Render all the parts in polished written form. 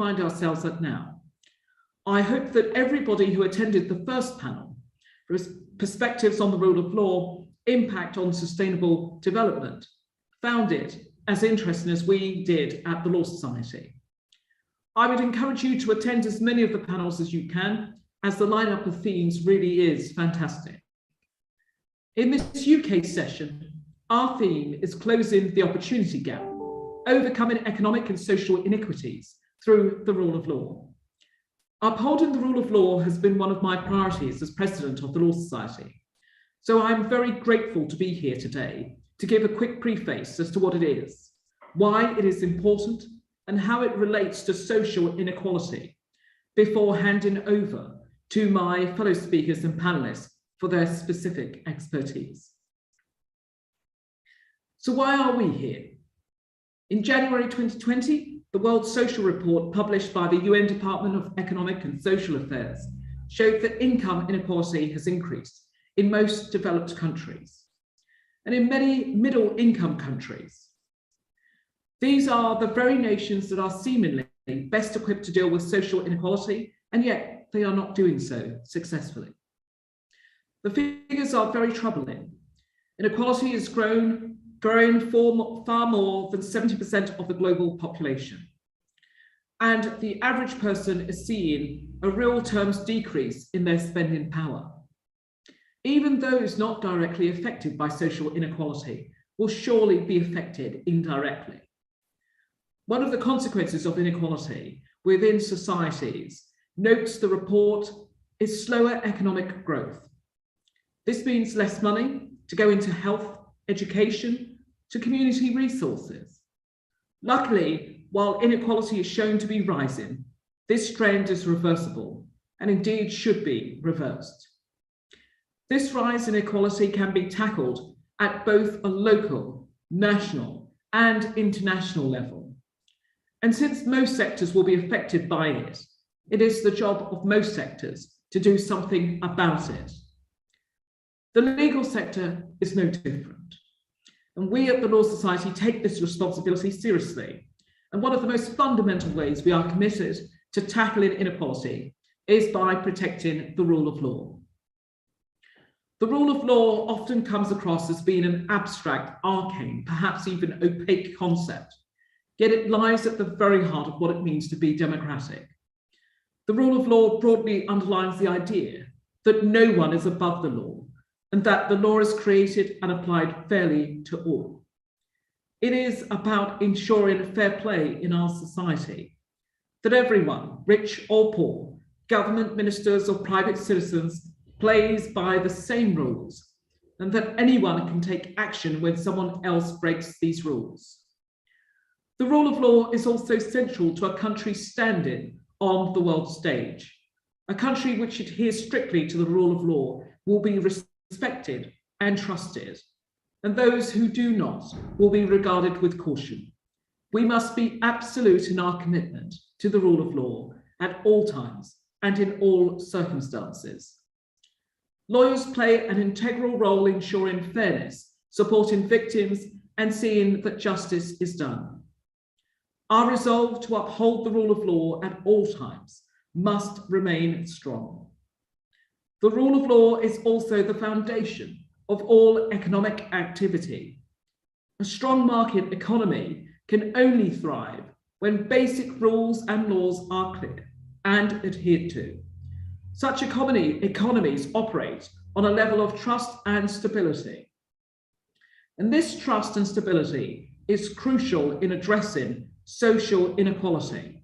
find ourselves at now. I hope that everybody who attended the first panel, Perspectives on the Rule of Law, Impact on Sustainable Development, found it as interesting as we did at the Law Society. I would encourage you to attend as many of the panels as you can, as the lineup of themes really is fantastic. In this UK session, our theme is closing the opportunity gap, overcoming economic and social inequities through the rule of law. Upholding the rule of law has been one of my priorities as president of the Law Society. So I'm very grateful to be here today to give a quick preface as to what it is, why it is important, and how it relates to social inequality, before handing over to my fellow speakers and panelists for their specific expertise. So why are we here? In January 2020, the World Social Report published by the UN Department of Economic and Social Affairs showed that income inequality has increased in most developed countries and in many middle income countries. These are the very nations that are seemingly best equipped to deal with social inequality, and yet they are not doing so successfully. The figures are very troubling. Inequality has grown for far more than 70% of the global population. And the average person is seeing a real terms decrease in their spending power. Even those not directly affected by social inequality will surely be affected indirectly. One of the consequences of inequality within societies, notes the report, is slower economic growth. This means less money to go into health, education, to community resources. Luckily, while inequality is shown to be rising, this trend is reversible and indeed should be reversed. This rise in inequality can be tackled at both a local, national, and international level. And since most sectors will be affected by it, it is the job of most sectors to do something about it. The legal sector is no different. And we at the Law Society take this responsibility seriously. And one of the most fundamental ways we are committed to tackling inequality is by protecting the rule of law. The rule of law often comes across as being an abstract, arcane, perhaps even opaque concept, yet it lies at the very heart of what it means to be democratic. The rule of law broadly underlines the idea that no one is above the law, and that the law is created and applied fairly to all. It is about ensuring fair play in our society, that everyone, rich or poor, government ministers or private citizens, plays by the same rules, and that anyone can take action when someone else breaks these rules. The rule of law is also central to a country's standing on the world stage. A country which adheres strictly to the rule of law will be respected and trusted, and those who do not will be regarded with caution. We must be absolute in our commitment to the rule of law at all times and in all circumstances. Lawyers play an integral role in ensuring fairness, supporting victims, and seeing that justice is done. Our resolve to uphold the rule of law at all times must remain strong. The rule of law is also the foundation of all economic activity. A strong market economy can only thrive when basic rules and laws are clear and adhered to. Such economies operate on a level of trust and stability. And this trust and stability is crucial in addressing social inequality.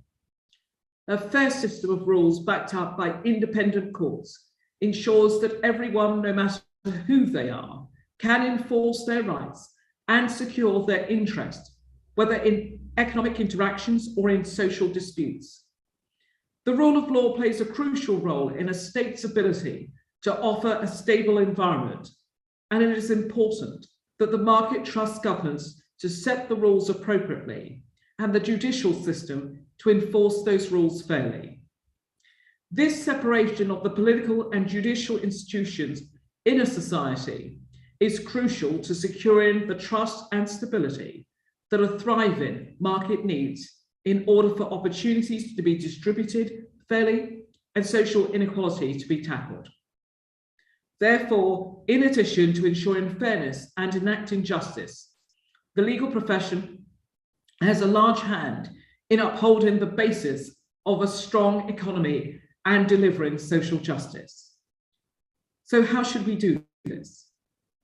A fair system of rules backed up by independent courts ensures that everyone, no matter who they are, can enforce their rights and secure their interest, whether in economic interactions or in social disputes. The rule of law plays a crucial role in a state's ability to offer a stable environment, and it is important that the market trusts governments to set the rules appropriately and the judicial system to enforce those rules fairly. This separation of the political and judicial institutions in a society is crucial to securing the trust and stability that a thriving market needs in order for opportunities to be distributed fairly and social inequality to be tackled. Therefore, in addition to ensuring fairness and enacting justice, the legal profession has a large hand in upholding the basis of a strong economy and delivering social justice. So how should we do this?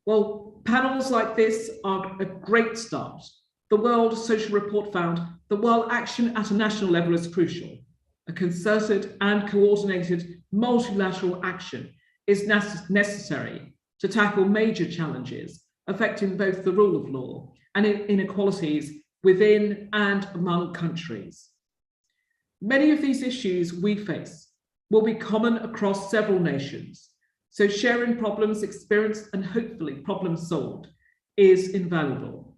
Well, panels like this are a great start. The World Social Report found that while action at a national level is crucial, a concerted and coordinated multilateral action is necessary to tackle major challenges affecting both the rule of law and inequalities within and among countries. Many of these issues we face will be common across several nations, so sharing problems experienced and hopefully problems solved is invaluable.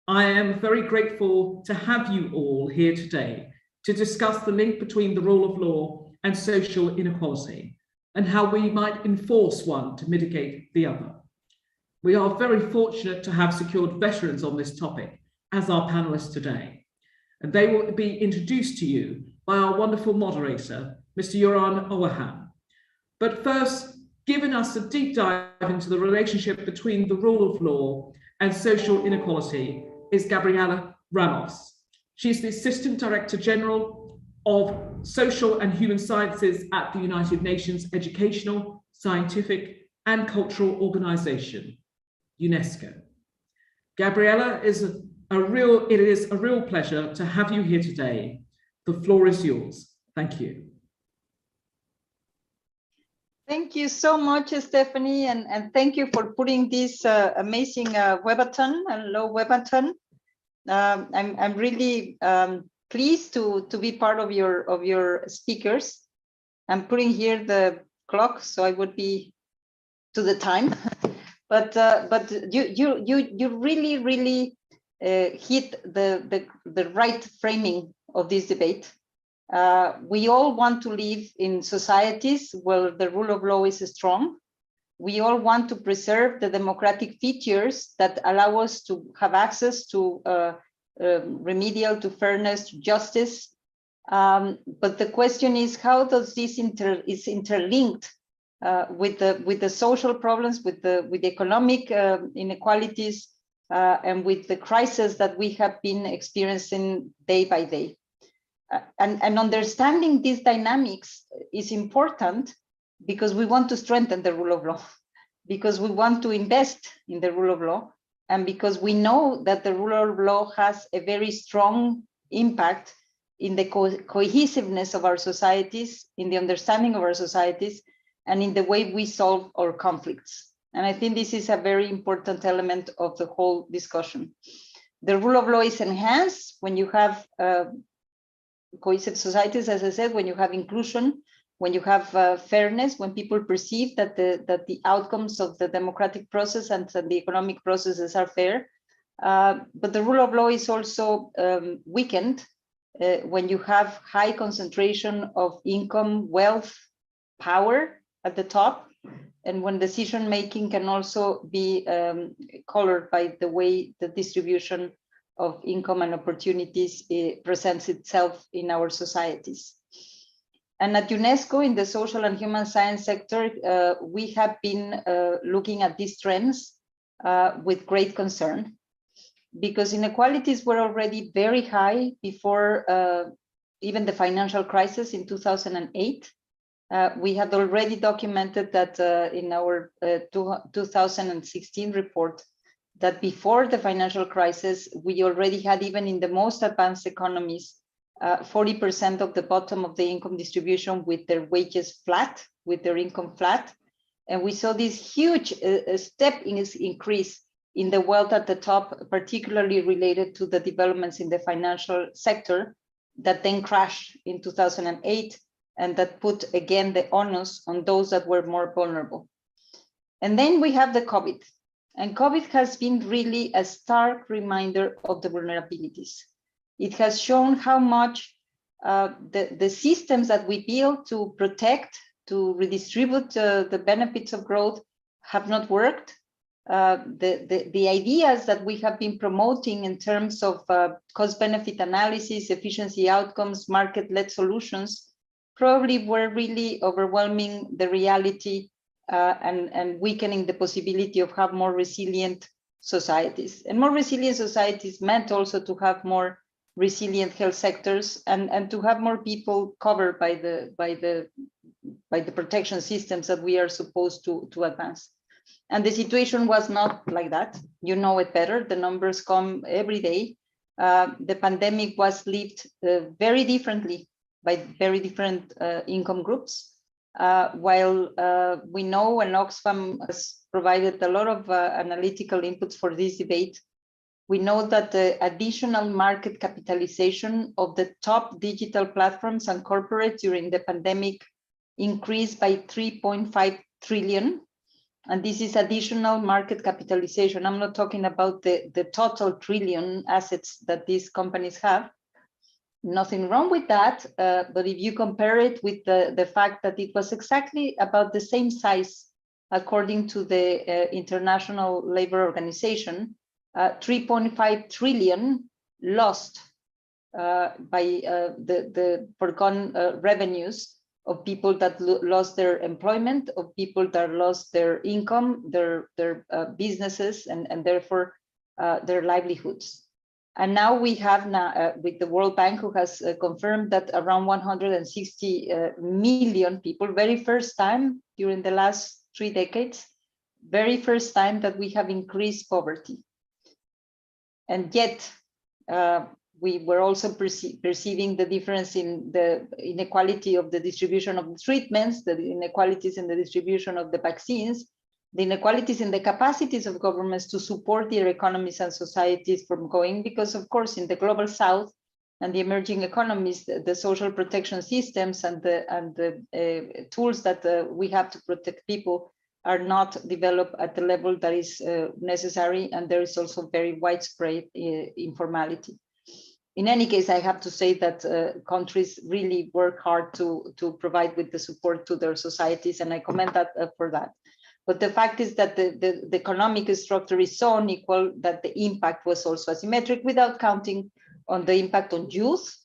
I am very grateful to have you all here today to discuss the link between the rule of law and social inequality and how we might enforce one to mitigate the other. We are very fortunate to have secured veterans on this topic as our panelists today, and they will be introduced to you by our wonderful moderator, Mr. Jeroen Ouwehand. But first, giving us a deep dive into the relationship between the rule of law and social inequality is Gabriela Ramos. She's the Assistant Director General of Social and Human Sciences at the United Nations Educational, Scientific and Cultural Organization, UNESCO. Gabriela, it is a real pleasure to have you here today. The floor is yours. Thank you. Thank you so much, Stephanie, and thank you for putting this amazing webathon, hello webathon. I'm really pleased to be part of your speakers. I'm putting here the clock, so I would be to the time. but you really hit the right framing of this debate. We all want to live in societies where the rule of law is strong. We all want to preserve the democratic features that allow us to have access to remedial, to fairness, to justice. But the question is, how does this is interlinked with the social problems, with the economic inequalities, and with the crisis that we have been experiencing day by day. And understanding these dynamics is important because we want to strengthen the rule of law, because we want to invest in the rule of law, and because we know that the rule of law has a very strong impact in the cohesiveness of our societies, in the understanding of our societies, and in the way we solve our conflicts. And I think this is a very important element of the whole discussion. The rule of law is enhanced when you have cohesive societies, as I said, when you have inclusion, when you have fairness, when people perceive that the outcomes of the democratic process and the economic processes are fair. But the rule of law is also weakened when you have high concentration of income, wealth, power at the top, and when decision making can also be colored by the way the distribution of income and opportunities presents itself in our societies. And at UNESCO, in the social and human science sector, we have been looking at these trends with great concern, because inequalities were already very high before even the financial crisis in 2008. We had already documented that in our 2016 report, that before the financial crisis, we already had, even in the most advanced economies, 40% of the bottom of the income distribution with their wages flat, with their income flat. And we saw this huge step increase in the wealth at the top, particularly related to the developments in the financial sector that then crashed in 2008, and that put again the onus on those that were more vulnerable. And then we have the COVID. And COVID has been really a stark reminder of the vulnerabilities. It has shown how much the systems that we build to protect, to redistribute the benefits of growth have not worked. the ideas that we have been promoting in terms of cost-benefit analysis, efficiency outcomes, market-led solutions, probably were really overwhelming the reality and weakening the possibility of have more resilient societies. And more resilient societies meant also to have more resilient health sectors and to have more people covered by the protection systems that we are supposed to advance. And the situation was not like that. You know it better. The numbers come every day. The pandemic was lived very differently by very different income groups. While we know, and Oxfam has provided a lot of analytical inputs for this debate, we know that the additional market capitalization of the top digital platforms and corporates during the pandemic increased by 3.5 trillion. And this is additional market capitalization. I'm not talking about the total trillion assets that these companies have. Nothing wrong with that. But if you compare it with the fact that it was exactly about the same size, according to the International Labour Organization, 3.5 trillion lost by the foregone revenues of people that lost their employment, of people that lost their income, their businesses, and therefore their livelihoods. And now we have with the World Bank, who has confirmed that around 160 million people, very first time during the last 3 decades, very first time that we have increased poverty. And yet, we were also perceiving the difference in the inequality of the distribution of the treatments, the inequalities in the distribution of the vaccines, the inequalities in the capacities of governments to support their economies and societies from going, because of course in the global south and the emerging economies, the social protection systems and the tools that we have to protect people are not developed at the level that is necessary, and there is also very widespread informality. In any case, I have to say that countries really work hard to provide with the support to their societies, and I commend that for that. But the fact is that the economic structure is so unequal that the impact was also asymmetric, without counting on the impact on youth,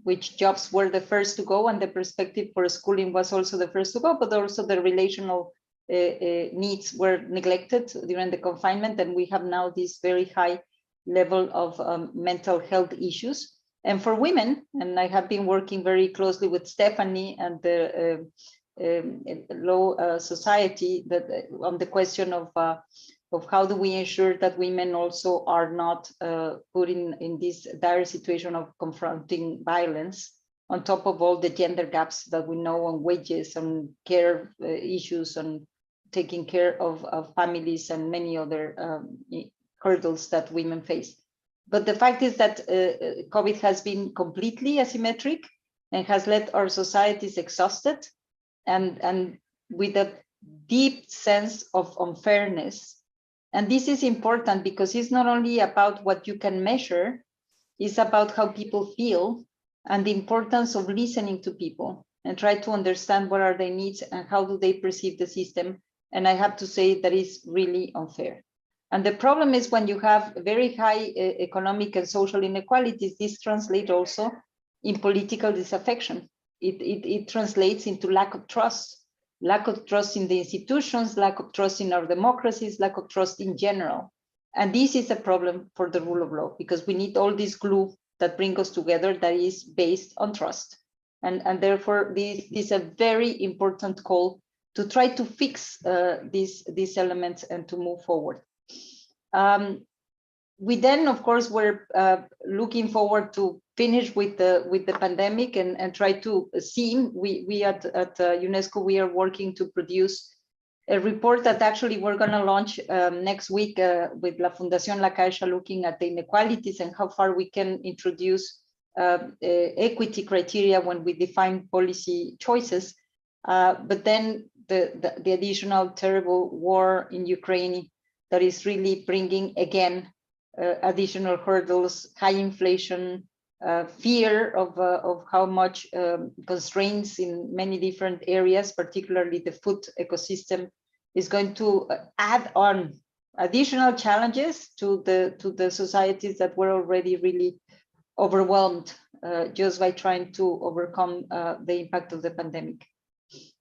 which jobs were the first to go, and the perspective for schooling was also the first to go, but also the relational needs were neglected during the confinement, and we have now this very high level of mental health issues. And for women, and I have been working very closely with Stephanie and the Law Society on the question of how do we ensure that women also are not put in this dire situation of confronting violence, on top of all the gender gaps that we know on wages, on care issues, on taking care of families and many other hurdles that women face. But the fact is that COVID has been completely asymmetric and has left our societies exhausted and with a deep sense of unfairness. And this is important because it's not only about what you can measure, it's about how people feel and the importance of listening to people and try to understand what are their needs and how do they perceive the system. And I have to say that is really unfair. And the problem is when you have very high economic and social inequalities, this translates also in political disaffection. It translates into lack of trust in the institutions, lack of trust in our democracies, lack of trust in general. And this is a problem for the rule of law, because we need all this glue that brings us together that is based on trust. And therefore, this is a very important call to try to fix these elements and to move forward. We then, of course, were looking forward to finish with the pandemic and try to see. We at UNESCO, we are working to produce a report that actually we're going to launch next week with La Fundación La Caixa, looking at the inequalities and how far we can introduce equity criteria when we define policy choices. But then the additional terrible war in Ukraine that is really bringing again additional hurdles, high inflation, fear of how much constraints in many different areas, particularly the food ecosystem, is going to add on additional challenges to the societies that were already really overwhelmed just by trying to overcome the impact of the pandemic.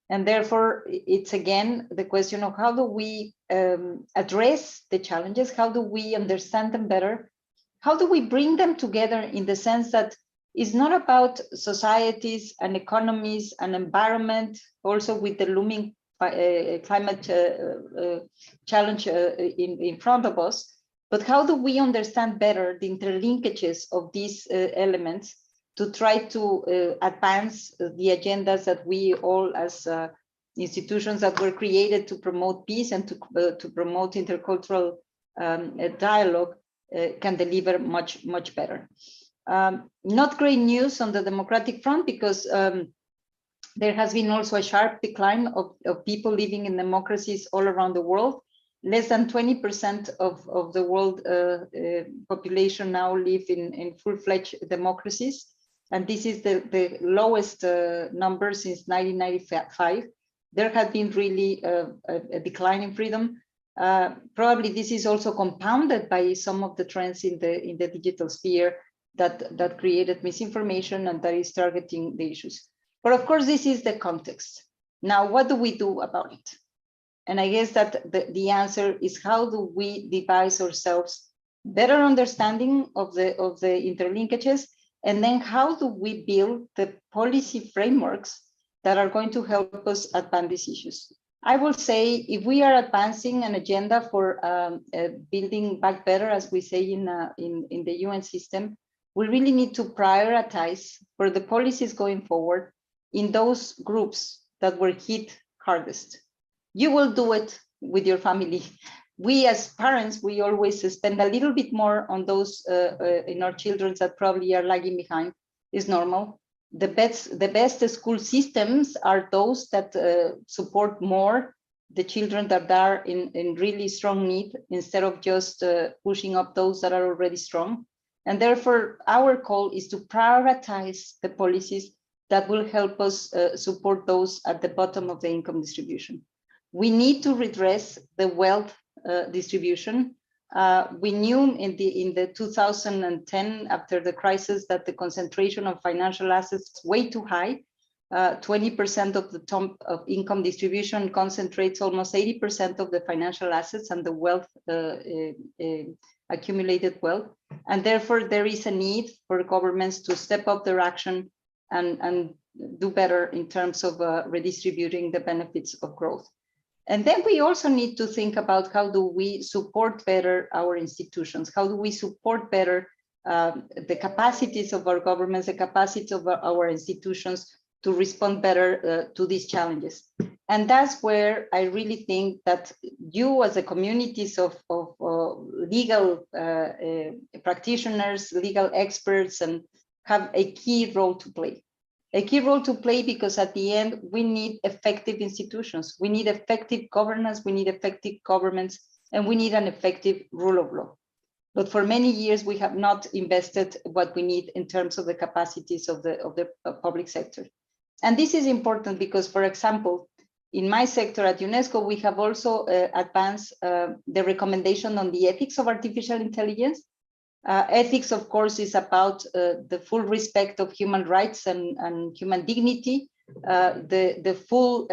And therefore, it's again the question of how do we address the challenges? How do we understand them better? How do we bring them together in the sense that it's not about societies and economies and environment, also with the looming climate challenge in front of us, but how do we understand better the interlinkages of these elements to try to advance the agendas that we all as institutions that were created to promote peace and to promote intercultural dialogue can deliver much better. Not great news on the democratic front, because there has been also a sharp decline of people living in democracies all around the world. Less than 20% of the world population now live in full-fledged democracies. And this is the lowest number since 1995. There had been really a decline in freedom. Probably this is also compounded by some of the trends in the digital sphere that created misinformation and that is targeting the issues. But of course, this is the context. Now, what do we do about it? And I guess that the answer is, how do we devise ourselves better understanding of the interlinkages, and then how do we build the policy frameworks that are going to help us advance these issues? I will say, if we are advancing an agenda for building back better, as we say in the UN system, we really need to prioritize for the policies going forward in those groups that were hit hardest. You will do it with your family. We as parents, we always spend a little bit more on those in our children that probably are lagging behind. It's normal. The best school systems are those that support more the children that are in really strong need, instead of just pushing up those that are already strong. And therefore, our call is to prioritize the policies that will help us support those at the bottom of the income distribution. We need to redress the wealth distribution. We knew in the 2010, after the crisis, that the concentration of financial assets is way too high. 20% of the top of income distribution concentrates almost 80% of the financial assets and the wealth, accumulated wealth. And therefore, there is a need for governments to step up their action and do better in terms of redistributing the benefits of growth. And then we also need to think about, how do we support better our institutions? How do we support better the capacities of our governments, the capacities of our institutions to respond better to these challenges? And that's where I really think that you, as a communities of legal practitioners, legal experts, and have a key role to play. A key role to play, because at the end, we need effective institutions. We need effective governance, we need effective governments, and we need an effective rule of law. But for many years, we have not invested what we need in terms of the capacities of the public sector. And this is important because, for example, in my sector at UNESCO, we have also advanced the recommendation on the ethics of artificial intelligence. Ethics, of course, is about the full respect of human rights and human dignity, the full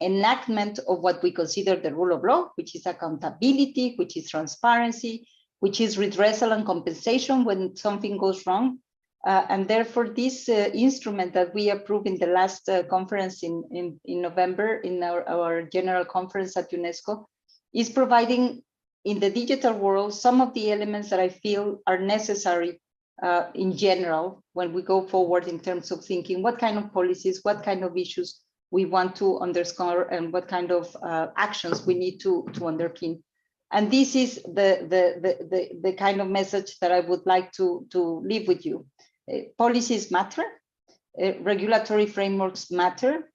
enactment of what we consider the rule of law, which is accountability, which is transparency, which is redressal and compensation when something goes wrong. And therefore, this instrument that we approved in the last conference in November, in our general conference at UNESCO, is providing in the digital world some of the elements that I feel are necessary in general when we go forward in terms of thinking what kind of policies, what kind of issues we want to underscore, and what kind of actions we need to underpin. And this is the kind of message that I would like to leave with you. Policies matter, regulatory frameworks matter,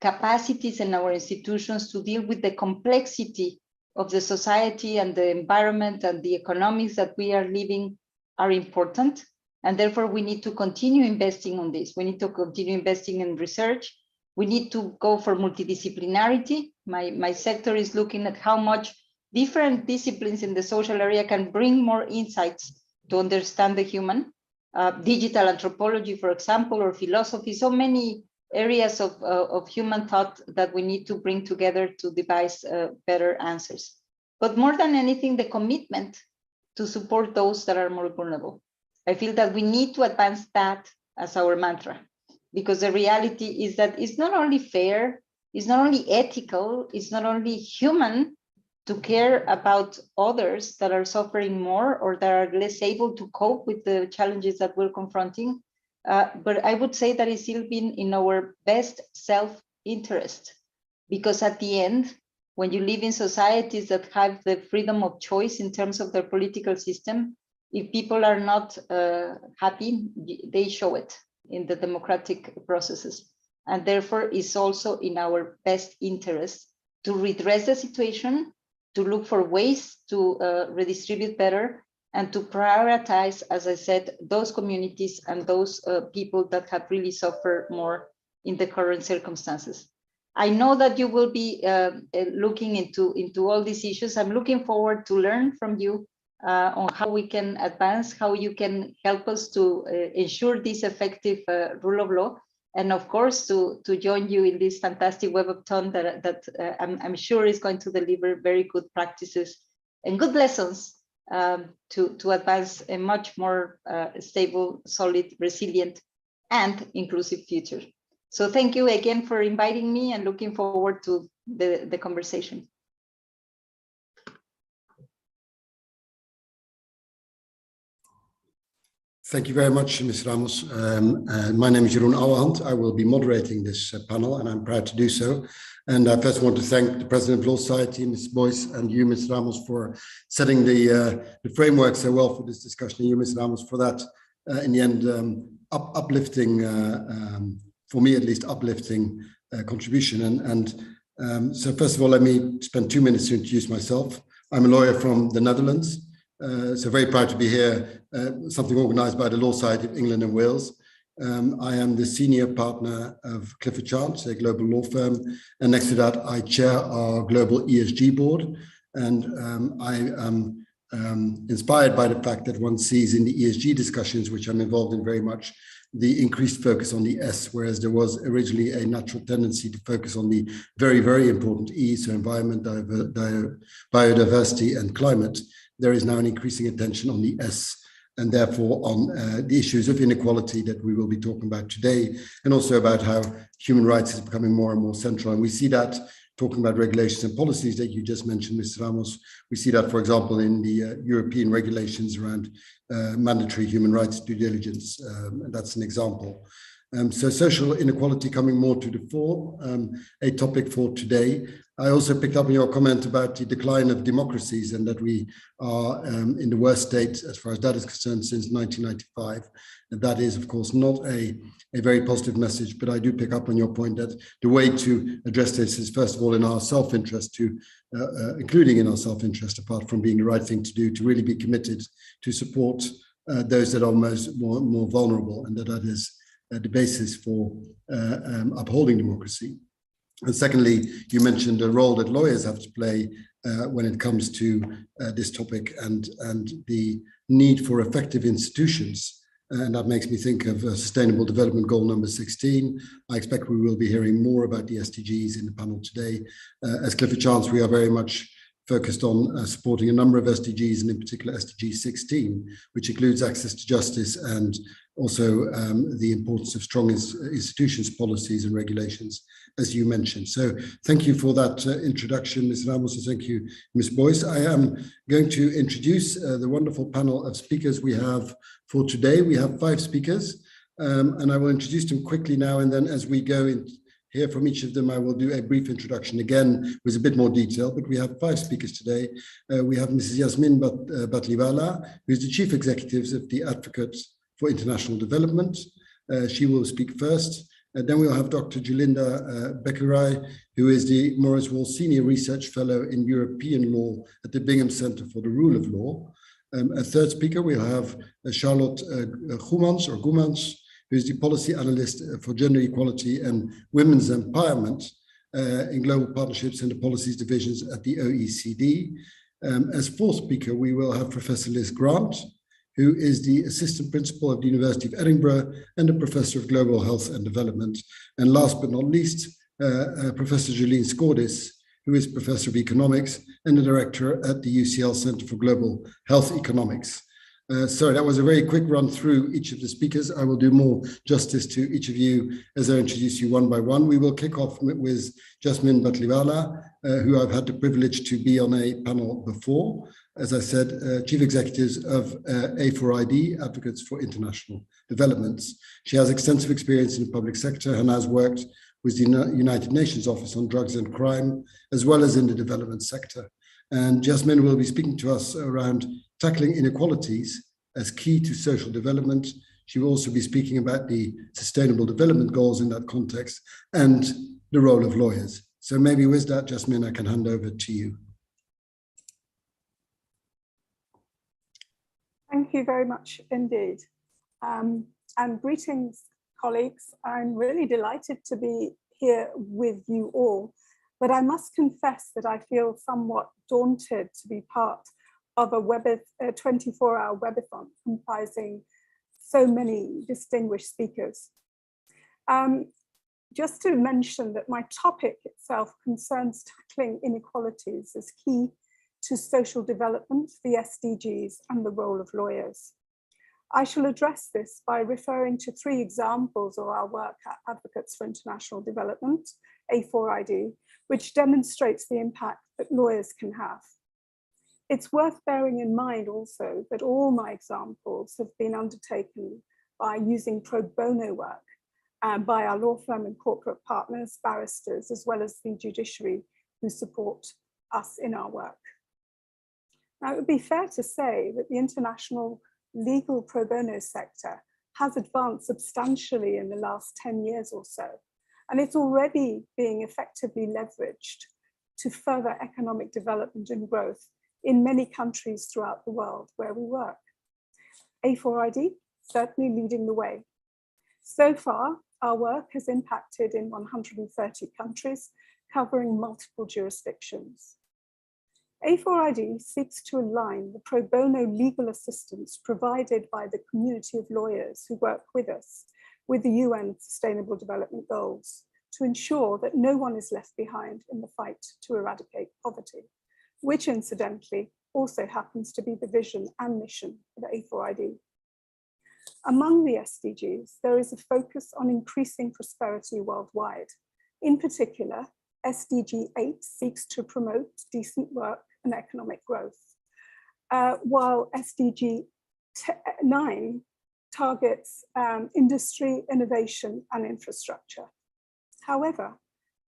capacities in our institutions to deal with the complexity of the society and the environment and the economics that we are living are important. And therefore, we need to continue investing on this. We need to continue investing in research. We need to go for multidisciplinarity. My sector is looking at how much different disciplines in the social area can bring more insights to understand the human. Digital anthropology, for example, or philosophy, so many areas of human thought that we need to bring together to devise better answers. But more than anything, the commitment to support those that are more vulnerable. I feel that we need to advance that as our mantra, because the reality is that it's not only fair, it's not only ethical, it's not only human to care about others that are suffering more or that are less able to cope with the challenges that we're confronting. But I would say that it's still been in our best self-interest, because at the end, when you live in societies that have the freedom of choice in terms of their political system, if people are not happy, they show it in the democratic processes. And therefore, it's also in our best interest to redress the situation, to look for ways to redistribute better, and to prioritize, as I said, those communities and those people that have really suffered more in the current circumstances. I know that you will be looking into all these issues. I'm looking forward to learn from you on how we can advance, how you can help us to ensure this effective rule of law, and of course to join you in this fantastic webathon that I'm sure is going to deliver very good practices and good lessons to advance a much more stable, solid, resilient, and inclusive future. So thank you again for inviting me, and looking forward to the conversation. Thank you very much, Ms. Ramos. My name is Jeroen Ouwehand. I will be moderating this panel, and I'm proud to do so. And I first want to thank the President of Law Society, Ms. Boyce, and you, Ms. Ramos, for setting the framework so well for this discussion, and you, Ms. Ramos, for that, in the end, uplifting, for me at least, uplifting contribution. So first of all, let me spend 2 minutes to introduce myself. I'm a lawyer from the Netherlands. So very proud to be here, something organized by the Law Society of England and Wales. I am the senior partner of Clifford, a global law firm. And next to that, I chair our global ESG board. And I am inspired by the fact that one sees in the ESG discussions, which I'm involved in very much, the increased focus on the S, whereas there was originally a natural tendency to focus on the very, very important E, so environment, biodiversity, and climate. There is now an increasing attention on the S, and therefore on the issues of inequality that we will be talking about today, and also about how human rights is becoming more and more central. And we see that, talking about regulations and policies that you just mentioned, Mr. Ramos, we see that, for example, in the European regulations around mandatory human rights due diligence, and that's an example. So social inequality coming more to the fore, a topic for today. I also picked up on your comment about the decline of democracies, and that we are in the worst state as far as that is concerned since 1995. And that is, of course, not a very positive message, but I do pick up on your point that the way to address this is, first of all, in our self-interest, including in our self-interest, apart from being the right thing to do, to really be committed to support those that are more vulnerable, and that is the basis for upholding democracy. And secondly, you mentioned the role that lawyers have to play when it comes to this topic, and the need for effective institutions. And that makes me think of Sustainable Development Goal number 16. I expect we will be hearing more about the SDGs in the panel today. As Clifford Chance, we are very much focused on supporting a number of SDGs, and in particular SDG 16, which includes access to justice and also the importance of strong institutions, policies and regulations, as you mentioned. So thank you for that introduction, Ms. Ramos, and thank you, Ms. Boyce. I am going to introduce the wonderful panel of speakers we have for today. We have 5 speakers, and I will introduce them quickly now, and then as we go in, hear from each of them, I will do a brief introduction again with a bit more detail, but we have 5 speakers today. We have Mrs. Yasmin Batliwala, who is the Chief Executive of the Advocate for International Development. She will speak first. Then we'll have Dr. Julinda Beqiraj, who is the Maurice Wohl Senior Research Fellow in European Law at the Bingham Center for the Rule of Law. A third speaker, we'll have Charlotte Goemans, who is the Policy Analyst for Gender Equality and Women's Empowerment in global partnerships and the policies divisions at the OECD. As fourth speaker, we will have Professor Liz Grant, who is the Assistant Principal of the University of Edinburgh and a Professor of Global Health and Development. And last but not least, Professor Jolene Skordis, who is Professor of Economics and the Director at the UCL Center for Global Health Economics. So that was a very quick run through each of the speakers. I will do more justice to each of you as I introduce you one by one. We will kick off with Yasmin Batliwala, who I've had the privilege to be on a panel before. As I said, Chief Executives of A4ID, Advocates for International Developments. She has extensive experience in the public sector and has worked with the United Nations Office on Drugs and Crime, as well as in the development sector. And Yasmin will be speaking to us around tackling inequalities as key to social development. She will also be speaking about the Sustainable Development Goals in that context and the role of lawyers. So maybe with that, Yasmin, I can hand over to you. Thank you very much indeed. And greetings, colleagues. I'm really delighted to be here with you all, but I must confess that I feel somewhat daunted to be part of a 24-hour webathon comprising so many distinguished speakers. Just to mention that my topic itself concerns tackling inequalities as key to social development, the SDGs, and the role of lawyers. I shall address this by referring to 3 examples of our work at Advocates for International Development, A4ID, which demonstrates the impact that lawyers can have. It's worth bearing in mind also that all my examples have been undertaken by using pro bono work by our law firm and corporate partners, barristers, as well as the judiciary who support us in our work. Now, it would be fair to say that the international legal pro bono sector has advanced substantially in the last 10 years or so, and it's already being effectively leveraged to further economic development and growth in many countries throughout the world where we work. A4ID certainly leading the way. So far, our work has impacted in 130 countries, covering multiple jurisdictions. A4ID seeks to align the pro bono legal assistance provided by the community of lawyers who work with us with the UN Sustainable Development Goals to ensure that no one is left behind in the fight to eradicate poverty, which incidentally also happens to be the vision and mission of A4ID. Among the SDGs, there is a focus on increasing prosperity worldwide. In particular, SDG 8 seeks to promote decent work and economic growth, while SDG 9 targets industry, innovation, and infrastructure. However,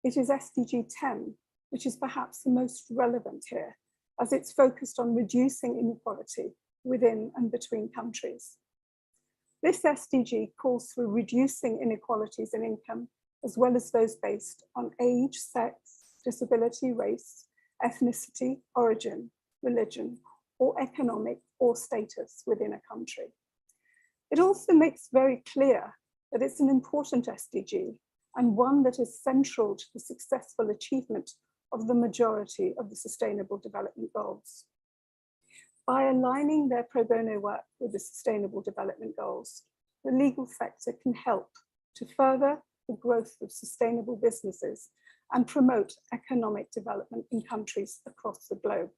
it is SDG 10 which is perhaps the most relevant here, as it's focused on reducing inequality within and between countries. This SDG calls for reducing inequalities in income, as well as those based on age, sex, disability, race, ethnicity, origin, religion, or economic or status within a country. It also makes very clear that it's an important SDG and one that is central to the successful achievement of the majority of the Sustainable Development Goals. By aligning their pro bono work with the Sustainable Development Goals, the legal sector can help to further the growth of sustainable businesses and promote economic development in countries across the globe.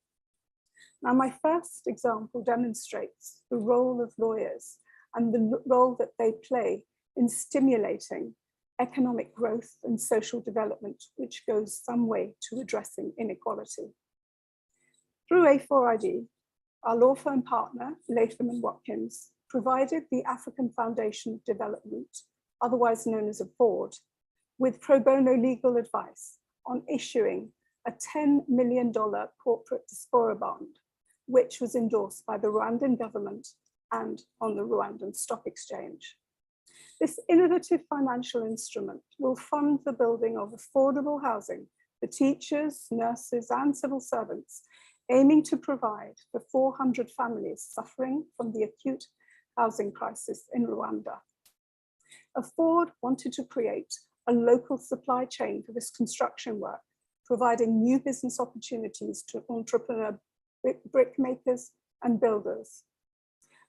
Now, my first example demonstrates the role of lawyers and the role that they play in stimulating economic growth and social development, which goes some way to addressing inequality. Through A4ID, our law firm partner, Latham & Watkins, provided the African Foundation of Development, otherwise known as AFORD, with pro bono legal advice on issuing a $10 million corporate diaspora bond, which was endorsed by the Rwandan government and on the Rwandan Stock Exchange. This innovative financial instrument will fund the building of affordable housing for teachers, nurses, and civil servants, aiming to provide for 400 families suffering from the acute housing crisis in Rwanda. AFORD wanted to create a local supply chain for this construction work, providing new business opportunities to entrepreneur brick makers and builders.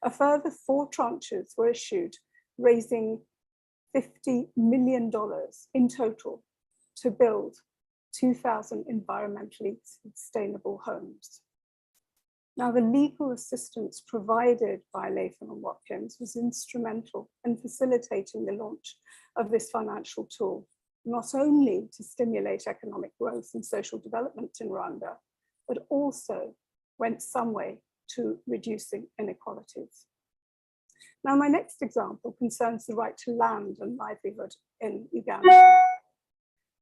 A further 4 tranches were issued, raising $50 million in total to build 2,000 environmentally sustainable homes. Now, the legal assistance provided by Latham and Watkins was instrumental in facilitating the launch of this financial tool, not only to stimulate economic growth and social development in Rwanda, but also went some way to reducing inequalities. Now, my next example concerns the right to land and livelihood in Uganda.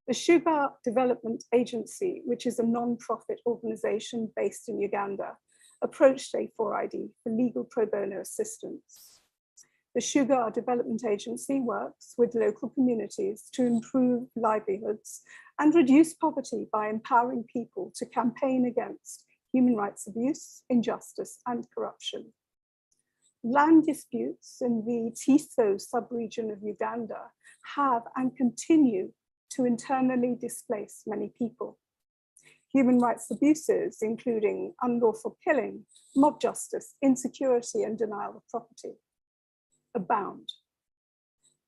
The Sugar Development Agency, which is a non-profit organization based in Uganda, approached A4ID for legal pro bono assistance. The Sugar Development Agency works with local communities to improve livelihoods and reduce poverty by empowering people to campaign against human rights abuse, injustice, and corruption. Land disputes in the Tiso sub-region of Uganda have and continue to internally displace many people. Human rights abuses, including unlawful killing, mob justice, insecurity, and denial of property, abound.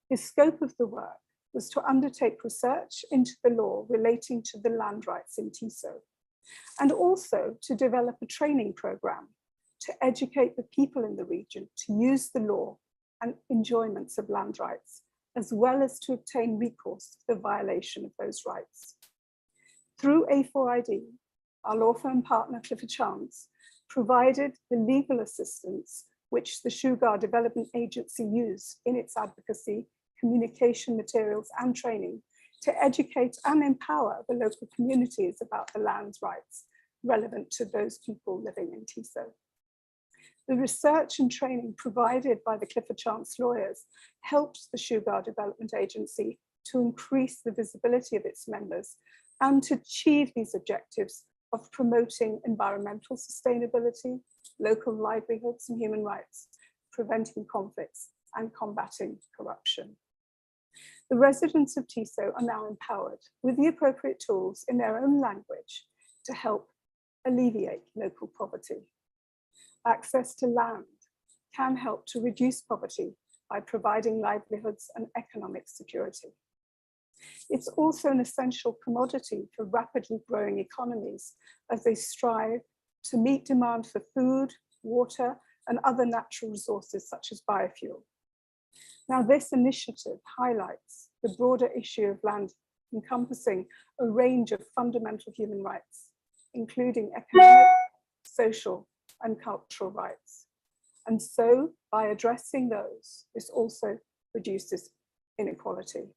The scope of the work was to undertake research into the law relating to the land rights in Tiso, and also to develop a training program to educate the people in the region to use the law and enjoyments of land rights, as well as to obtain recourse for the violation of those rights. Through A4ID, our law firm partner Clifford provided the legal assistance which the Sugar Development Agency used in its advocacy, communication materials, and training to educate and empower the local communities about the land rights relevant to those people living in Tiso. The research and training provided by the Clifford Chance lawyers helped the Sugar Development Agency to increase the visibility of its members and to achieve these objectives of promoting environmental sustainability, local livelihoods and human rights, preventing conflicts and combating corruption. The residents of Tiso are now empowered with the appropriate tools in their own language to help alleviate local poverty. Access to land can help to reduce poverty by providing livelihoods and economic security. It's also an essential commodity for rapidly growing economies as they strive to meet demand for food, water, and other natural resources such as biofuel. Now, this initiative highlights the broader issue of land encompassing a range of fundamental human rights, including economic, social, and cultural rights. And so, by addressing those, this also reduces inequality.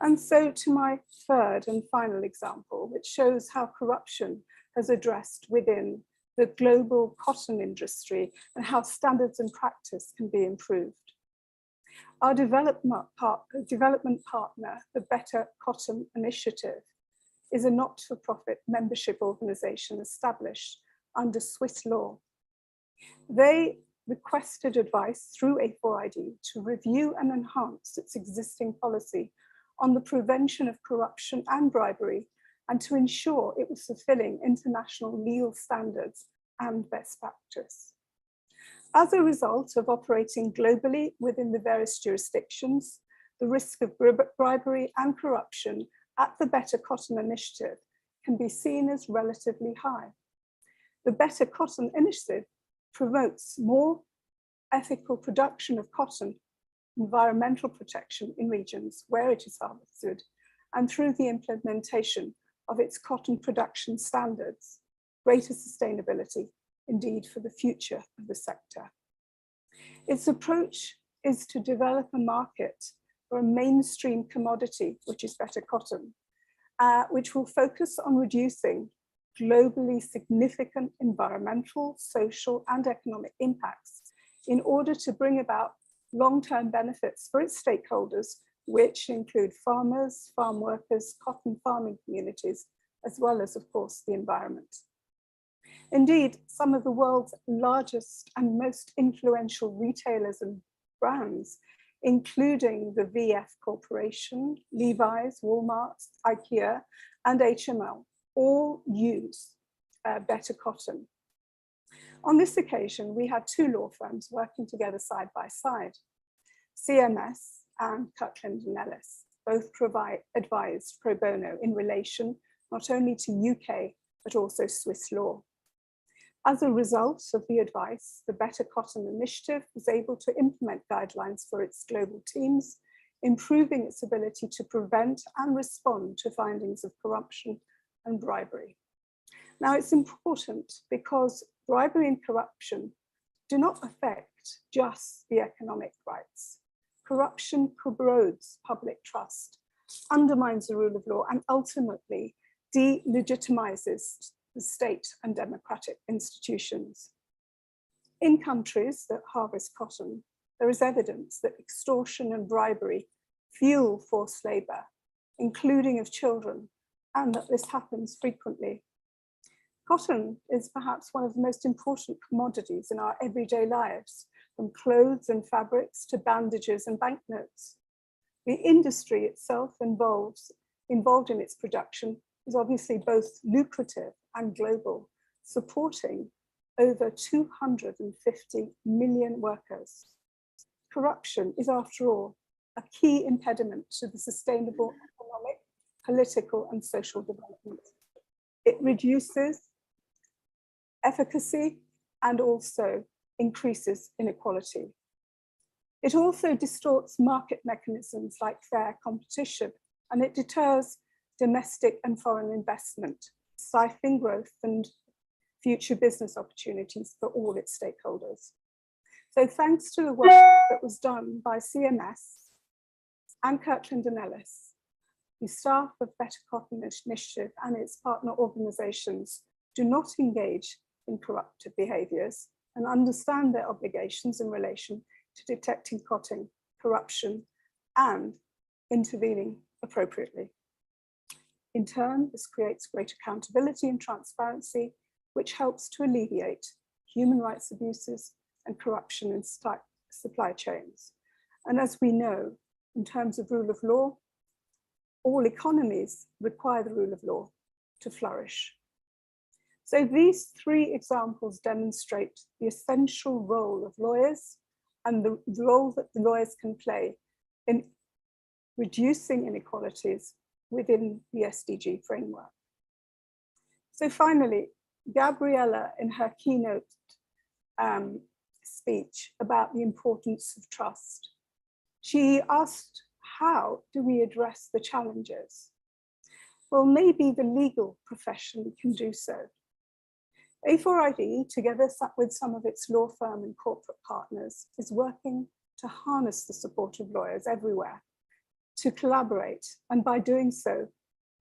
And so to my third and final example, which shows how corruption has addressed within the global cotton industry and how standards and practice can be improved. Our development partner, the Better Cotton Initiative, is a not-for-profit membership organization established under Swiss law. They requested advice through A4ID to review and enhance its existing policy on the prevention of corruption and bribery, and to ensure it was fulfilling international legal standards and best practice. As a result of operating globally within the various jurisdictions, the risk of bribery and corruption at the Better Cotton Initiative can be seen as relatively high. The Better Cotton Initiative promotes more ethical production of cotton, environmental protection in regions where it is harvested, and through the implementation of its cotton production standards, greater sustainability, indeed, for the future of the sector. Its approach is to develop a market for a mainstream commodity, which is better cotton, which will focus on reducing globally significant environmental, social, and economic impacts in order to bring about long-term benefits for its stakeholders, which include farmers, farm workers, cotton farming communities, as well as, of course, the environment. Indeed, some of the world's largest and most influential retailers and brands including the VF Corporation, Levi's, Walmart, IKEA, and HML, all use Better Cotton. On this occasion, we had two law firms working together side by side, CMS and Kirkland & Ellis, both advised pro bono in relation not only to UK, but also Swiss law. As a result of the advice, the Better Cotton Initiative was able to implement guidelines for its global teams, improving its ability to prevent and respond to findings of corruption and bribery. Now, it's important because bribery and corruption do not affect just the economic rights. Corruption corrodes public trust, undermines the rule of law, and ultimately delegitimizes the state and democratic institutions. In countries that harvest cotton, there is evidence that extortion and bribery fuel forced labor, including of children, and that this happens frequently. Cotton is perhaps one of the most important commodities in our everyday lives, from clothes and fabrics to bandages and banknotes. The industry itself involved in its production is obviously both lucrative and global, supporting over 250 million workers. Corruption is, after all, a key impediment to the sustainable economic, political, and social development. It reduces efficacy and also increases inequality. It also distorts market mechanisms like fair competition, and it deters domestic and foreign investment, stifling growth and future business opportunities for all its stakeholders. So thanks to the work that was done by CMS and Kirkland & Ellis, the staff of Better Cotton Initiative and its partner organizations do not engage in corruptive behaviors and understand their obligations in relation to detecting cotton, corruption, and intervening appropriately. In turn, this creates great accountability and transparency, which helps to alleviate human rights abuses and corruption in supply chains. And as we know, in terms of rule of law, all economies require the rule of law to flourish. So these three examples demonstrate the essential role of lawyers and the role that the lawyers can play in reducing inequalities within the SDG framework. So finally, Gabriela, in her keynote speech about the importance of trust, she asked, how do we address the challenges? Well, maybe the legal profession can do so. A4ID, together with some of its law firm and corporate partners, is working to harness the support of lawyers everywhere to collaborate, and by doing so,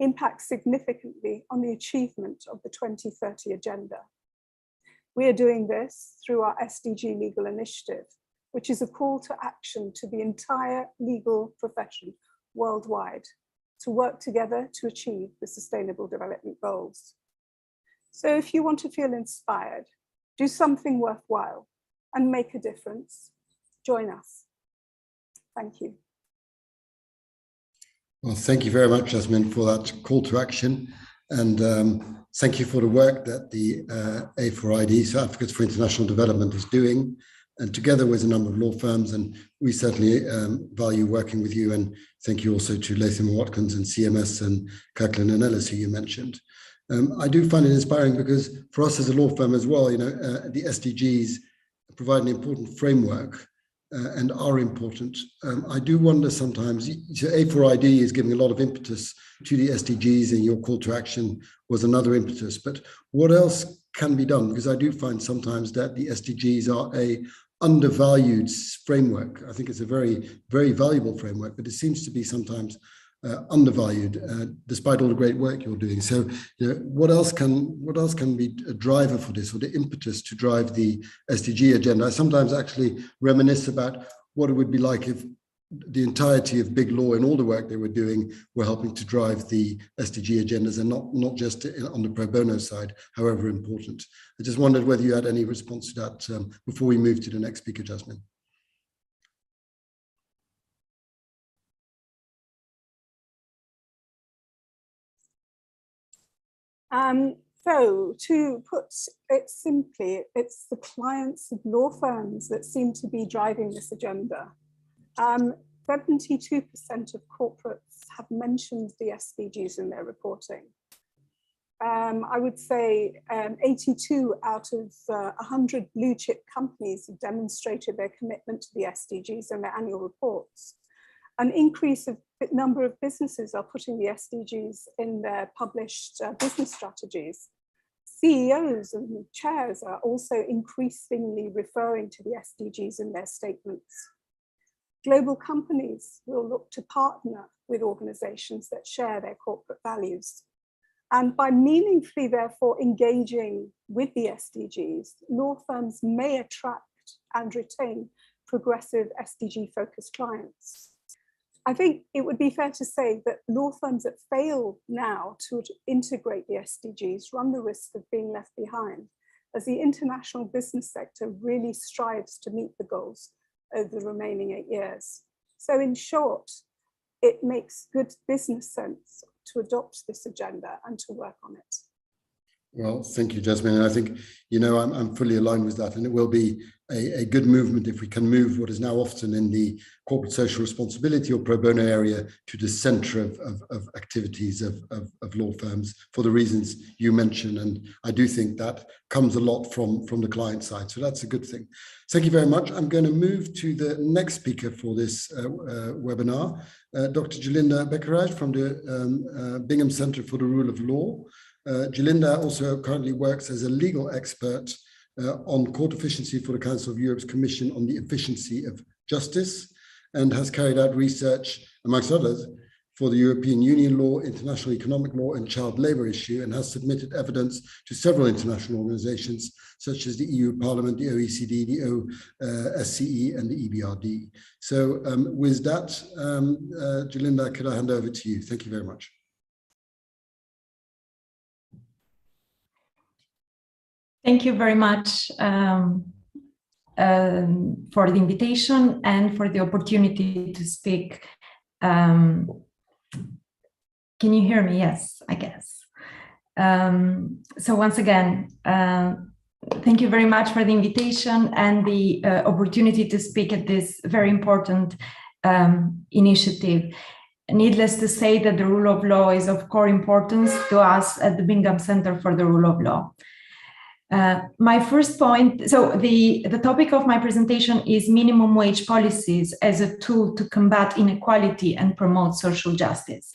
impact significantly on the achievement of the 2030 agenda. We are doing this through our SDG legal initiative, which is a call to action to the entire legal profession worldwide to work together to achieve the Sustainable Development Goals. So if you want to feel inspired, do something worthwhile and make a difference, join us. Thank you. Well, thank you very much, Yasmin, for that call to action. And thank you for the work that the A4ID, so Advocates for International Development, is doing, and together with a number of law firms. And we certainly value working with you. And thank you also to Latham & Watkins and CMS and Kirkland & Ellis, who you mentioned. I do find it inspiring because for us as a law firm as well, you know, the SDGs provide an important framework and are important. I do wonder sometimes, so A4ID is giving a lot of impetus to the SDGs, and your call to action was another impetus, but what else can be done? Because I do find sometimes that the SDGs are a undervalued framework. I think it's a very, very valuable framework, but it seems to be sometimes undervalued, despite all the great work you're doing. So, you know, what else can be a driver for this, or the impetus to drive the SDG agenda? I sometimes actually reminisce about what it would be like if the entirety of big law and all the work they were doing were helping to drive the SDG agendas, and not just on the pro bono side, however important. I just wondered whether you had any response to that before we move to the next speaker, Yasmin. So to put it simply, it's the clients of law firms that seem to be driving this agenda. 72% of corporates have mentioned the SDGs in their reporting. I would say 82 out of 100 blue chip companies have demonstrated their commitment to the SDGs in their annual reports. An increase of number of businesses are putting the SDGs in their published business strategies. CEOs and chairs are also increasingly referring to the SDGs in their statements. Global companies will look to partner with organizations that share their corporate values. And by meaningfully, therefore, engaging with the SDGs, law firms may attract and retain progressive SDG-focused clients. I think it would be fair to say that law firms that fail now to integrate the SDGs run the risk of being left behind, as the international business sector really strives to meet the goals over the remaining 8 years. So in short, it makes good business sense to adopt this agenda and to work on it. Well, thank you, Yasmin. And I think, you know, I'm fully aligned with that. And it will be a good movement if we can move what is now often in the corporate social responsibility or pro bono area to the center of activities of law firms for the reasons you mentioned. And I do think that comes a lot from the client side. So that's a good thing. Thank you very much. I'm going to move to the next speaker for this webinar, Dr. Julinda Beqiraj from the Bingham Center for the Rule of Law. Jolinda also currently works as a legal expert on court efficiency for the Council of Europe's Commission on the Efficiency of Justice, and has carried out research, amongst others, for the European Union law, international economic law, and child labour issue, and has submitted evidence to several international organisations such as the EU Parliament, the OECD, the OSCE, and the EBRD. So with that, Jolinda, could I hand over to you? Thank you very much. Thank you very much for the invitation and for the opportunity to speak. Can you hear me? Yes, I guess. So once again, thank you very much for the invitation and the opportunity to speak at this very important initiative. Needless to say that the rule of law is of core importance to us at the Bingham Center for the Rule of Law. My first point, so the topic of my presentation is minimum wage policies as a tool to combat inequality and promote social justice.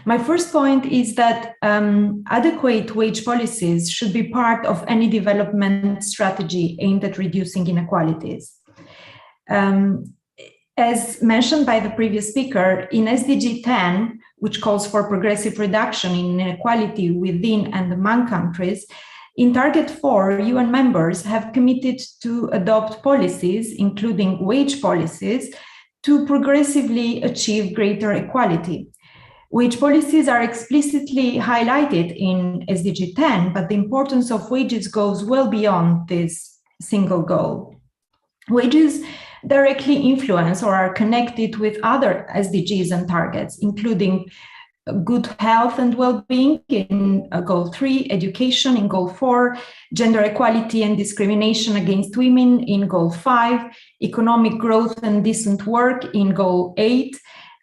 My first point is that adequate wage policies should be part of any development strategy aimed at reducing inequalities. As mentioned by the previous speaker, in SDG 10, which calls for progressive reduction in inequality within and among countries, in Target 4, UN members have committed to adopt policies, including wage policies, to progressively achieve greater equality. Wage policies are explicitly highlighted in SDG 10, but the importance of wages goes well beyond this single goal. Wages directly influence or are connected with other SDGs and targets, including good health and well-being in Goal 3, education in Goal 4, gender equality and discrimination against women in Goal 5, economic growth and decent work in Goal 8,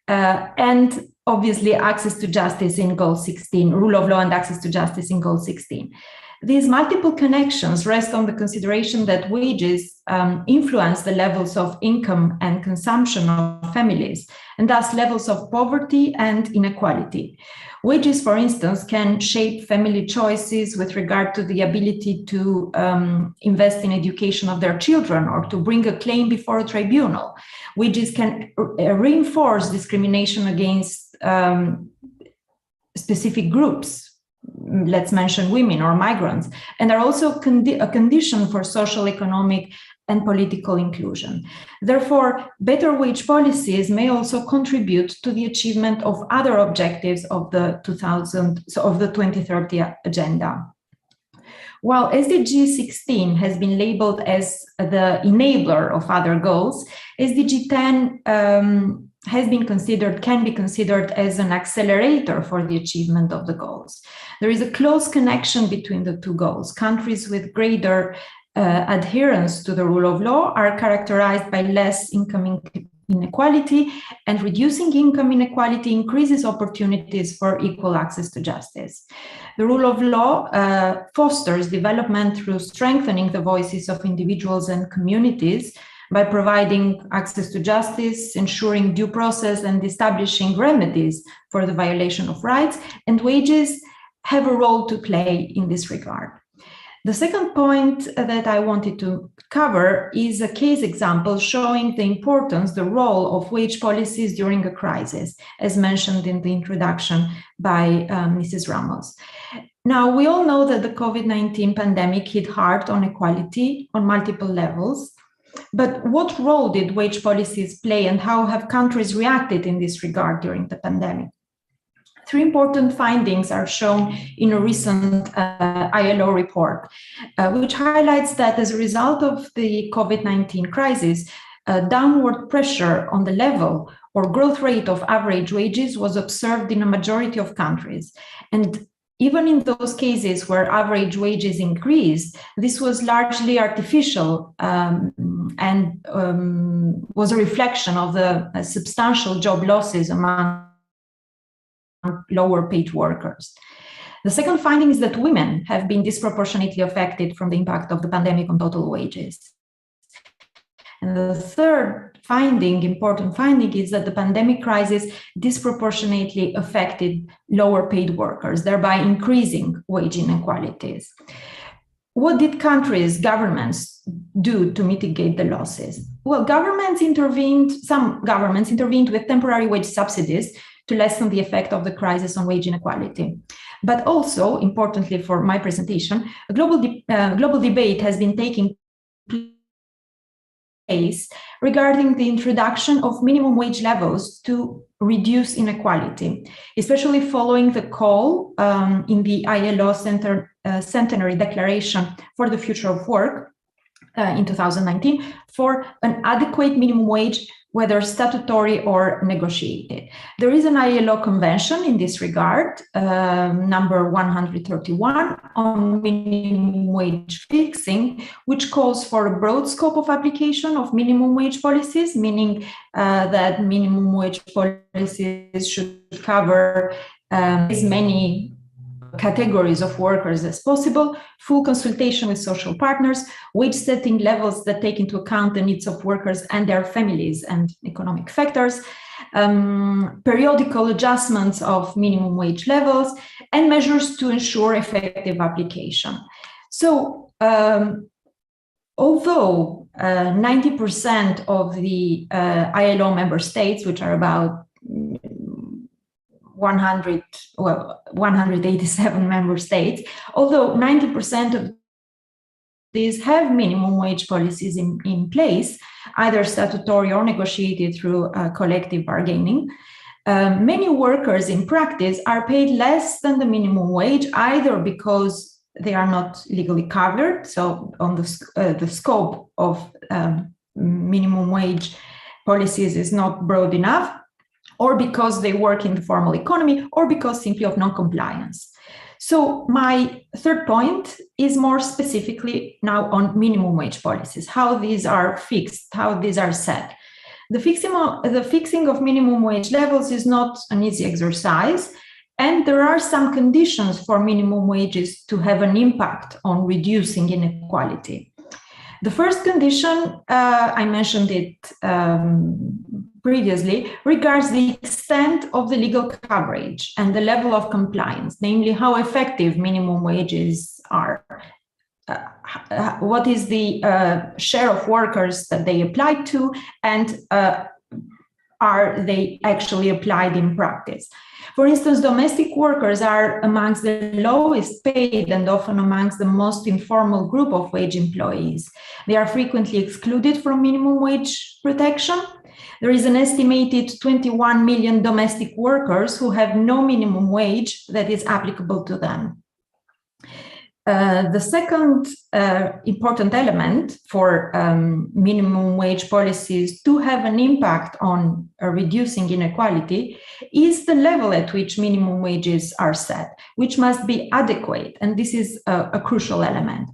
and obviously access to justice in Goal 16, rule of law and access to justice in Goal 16. These multiple connections rest on the consideration that wages influence the levels of income and consumption of families, and thus levels of poverty and inequality. Wages, for instance, can shape family choices with regard to the ability to invest in education of their children or to bring a claim before a tribunal. Wages can reinforce discrimination against specific groups. Let's mention women or migrants, and are also a condition for social, economic, and political inclusion. Therefore, better wage policies may also contribute to the achievement of other objectives of the 2030 agenda. While SDG 16 has been labeled as the enabler of other goals, SDG 10 can be considered as an accelerator for the achievement of the goals. There is a close connection between the two goals. Countries with greater adherence to the rule of law are characterized by less income inequality, and reducing income inequality increases opportunities for equal access to justice. The rule of law fosters development through strengthening the voices of individuals and communities by providing access to justice, ensuring due process, and establishing remedies for the violation of rights, and wages have a role to play in this regard. The second point that I wanted to cover is a case example showing the importance, the role of wage policies during a crisis, as mentioned in the introduction by Mrs. Ramos. Now, we all know that the COVID-19 pandemic hit hard on equality on multiple levels. But what role did wage policies play, and how have countries reacted in this regard during the pandemic? Three important findings are shown in a recent ILO report, which highlights that as a result of the COVID-19 crisis, downward pressure on the level or growth rate of average wages was observed in a majority of countries. And even in those cases where average wages increased, this was largely artificial and was a reflection of the substantial job losses among lower paid workers. The second finding is that women have been disproportionately affected from the impact of the pandemic on total wages. And the third finding, important finding, is that the pandemic crisis disproportionately affected lower paid workers, thereby increasing wage inequalities. What did countries, governments do to mitigate the losses? Well, some governments intervened with temporary wage subsidies to lessen the effect of the crisis on wage inequality. But also, importantly for my presentation, a global debate has been taking place regarding the introduction of minimum wage levels to reduce inequality, especially following the call in the ILO Centenary Declaration for the Future of Work in 2019 for an adequate minimum wage, whether statutory or negotiated. There is an ILO convention in this regard, number 131 on minimum wage fixing, which calls for a broad scope of application of minimum wage policies, meaning that minimum wage policies should cover as many categories of workers as possible, full consultation with social partners, wage setting levels that take into account the needs of workers and their families and economic factors, periodical adjustments of minimum wage levels, and measures to ensure effective application. So, although 90% of the ILO member states, which are about 187 member states, although 90% of these have minimum wage policies in place, either statutory or negotiated through collective bargaining, many workers in practice are paid less than the minimum wage, either because they are not legally covered, so on the scope of minimum wage policies is not broad enough, or because they work in the formal economy, or because simply of non-compliance. So my third point is more specifically now on minimum wage policies, how these are fixed, how these are set. The fixing of minimum wage levels is not an easy exercise, and there are some conditions for minimum wages to have an impact on reducing inequality. The first condition, I mentioned it previously, regards the extent of the legal coverage and the level of compliance, namely how effective minimum wages are. What is the share of workers that they apply to, and are they actually applied in practice? For instance, domestic workers are amongst the lowest paid and often amongst the most informal group of wage employees. They are frequently excluded from minimum wage protection. There is an estimated 21 million domestic workers who have no minimum wage that is applicable to them. The second important element for minimum wage policies to have an impact on reducing inequality is the level at which minimum wages are set, which must be adequate. And this is a crucial element.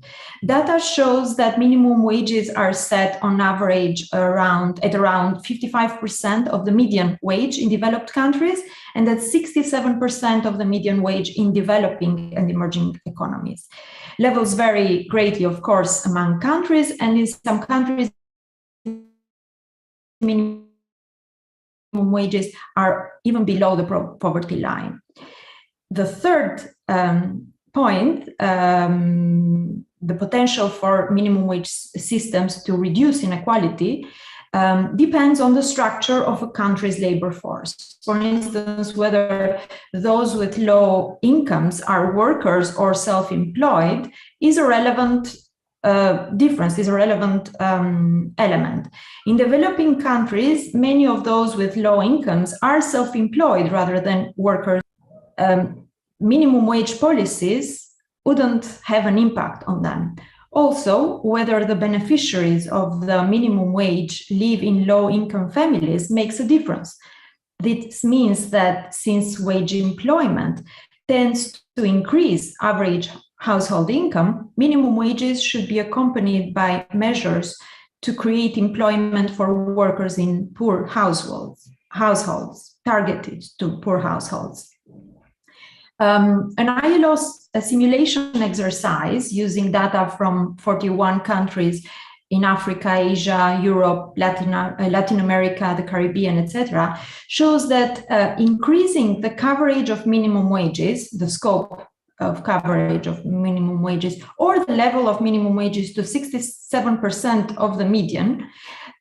Data shows that minimum wages are set on average at around 55% of the median wage in developed countries, and at 67% of the median wage in developing and emerging economies. Levels vary greatly, of course, among countries, and in some countries, minimum wages are even below the poverty line. The third point, the potential for minimum wage systems to reduce inequality, depends on the structure of a country's labor force. For instance, whether those with low incomes are workers or self-employed is a relevant difference, is a relevant element. In developing countries, many of those with low incomes are self-employed rather than workers. Minimum wage policies wouldn't have an impact on them. Also, whether the beneficiaries of the minimum wage live in low-income families makes a difference. This means that since wage employment tends to increase average household income, minimum wages should be accompanied by measures to create employment for workers in poor households targeted to poor households. An ILO simulation exercise using data from 41 countries in Africa, Asia, Europe, Latin America, the Caribbean, etc., shows that increasing the coverage of minimum wages, the scope of coverage of minimum wages, or the level of minimum wages to 67% of the median,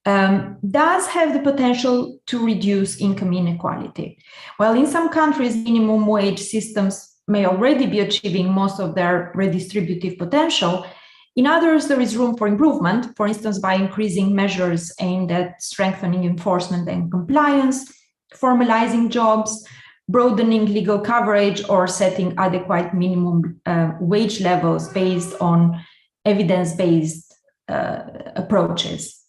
does have the potential to reduce income inequality. While in some countries, minimum wage systems may already be achieving most of their redistributive potential, in others, there is room for improvement, for instance, by increasing measures aimed at strengthening enforcement and compliance, formalizing jobs, broadening legal coverage, or setting adequate minimum wage levels based on evidence-based approaches.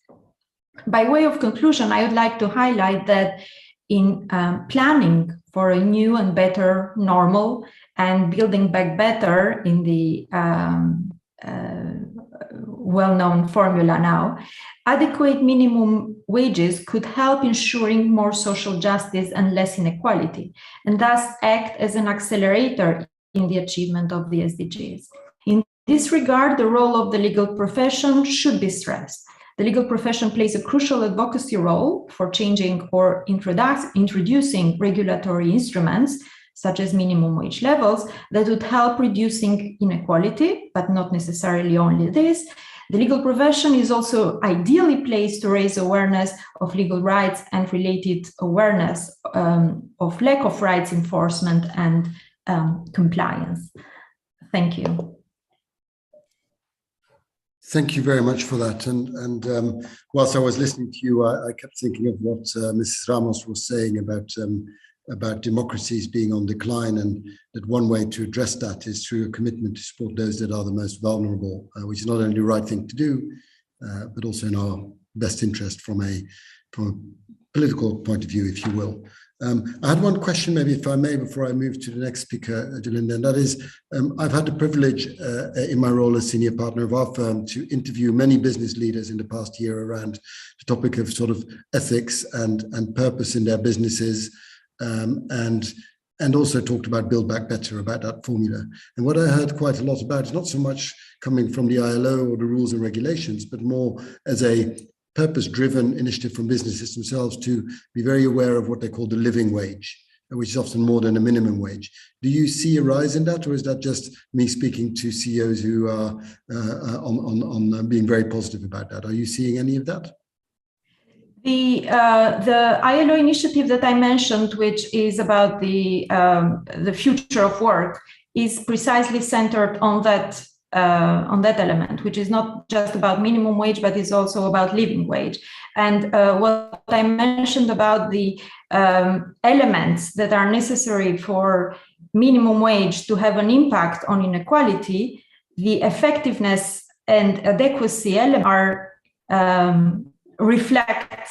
By way of conclusion, I would like to highlight that in planning for a new and better normal and building back better in the well-known formula now, adequate minimum wages could help ensuring more social justice and less inequality, and thus act as an accelerator in the achievement of the SDGs. In this regard, the role of the legal profession should be stressed. The legal profession plays a crucial advocacy role for changing or introducing regulatory instruments, such as minimum wage levels, that would help reducing inequality, but not necessarily only this. The legal profession is also ideally placed to raise awareness of legal rights and related awareness of lack of rights enforcement and compliance. Thank you. Thank you very much for that. And whilst I was listening to you, I kept thinking of what Mrs. Ramos was saying about democracies being on decline, and that one way to address that is through a commitment to support those that are the most vulnerable, which is not only the right thing to do, but also in our best interest from a political point of view, if you will. I had one question, maybe if I may, before I move to the next speaker, Julinda, and that is, I've had the privilege in my role as senior partner of our firm to interview many business leaders in the past year around the topic of sort of ethics and purpose in their businesses, and also talked about Build Back Better, about that formula. And what I heard quite a lot about is not so much coming from the ILO or the rules and regulations, but more as a purpose-driven initiative from businesses themselves to be very aware of what they call the living wage, which is often more than a minimum wage. Do you see a rise in that, or is that just me speaking to CEOs who are on being very positive about that? Are you seeing any of that? The ILO initiative that I mentioned, which is about the future of work, is precisely centered on that element, which is not just about minimum wage, but is also about living wage. And what I mentioned about the elements that are necessary for minimum wage to have an impact on inequality, the effectiveness and adequacy element are reflect,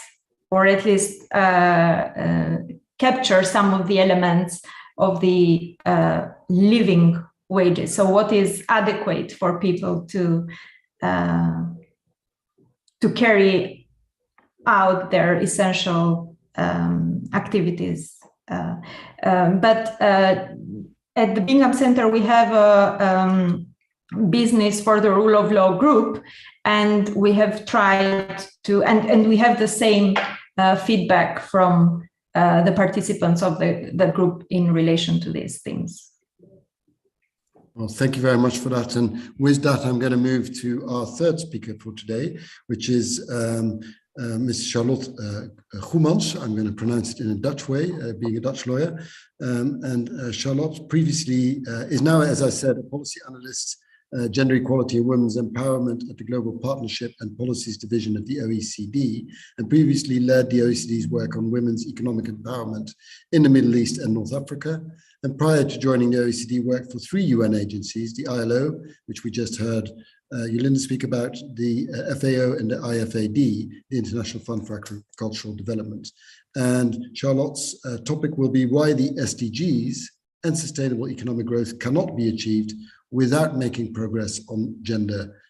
or at least capture some of the elements of the living wages. So what is adequate for people to carry out their essential activities. But at the Bingham Center, we have a business for the rule of law group, and we have tried to, and we have the same feedback from the participants of the group in relation to these themes. Well, thank you very much for that. And with that, I'm going to move to our third speaker for today, which is Ms. Charlotte Goemans. I'm going to pronounce it in a Dutch way, being a Dutch lawyer. Charlotte previously is now, as I said, a policy analyst, gender equality and women's empowerment at the Global Partnership and Policies Division of the OECD, and previously led the OECD's work on women's economic empowerment in the Middle East and North Africa. And prior to joining the OECD, worked for 3 UN agencies, the ILO, which we just heard Julinda speak about, the FAO and the IFAD, the International Fund for Agricultural Development. And Charlotte's topic will be why the SDGs and sustainable economic growth cannot be achieved without making progress on gender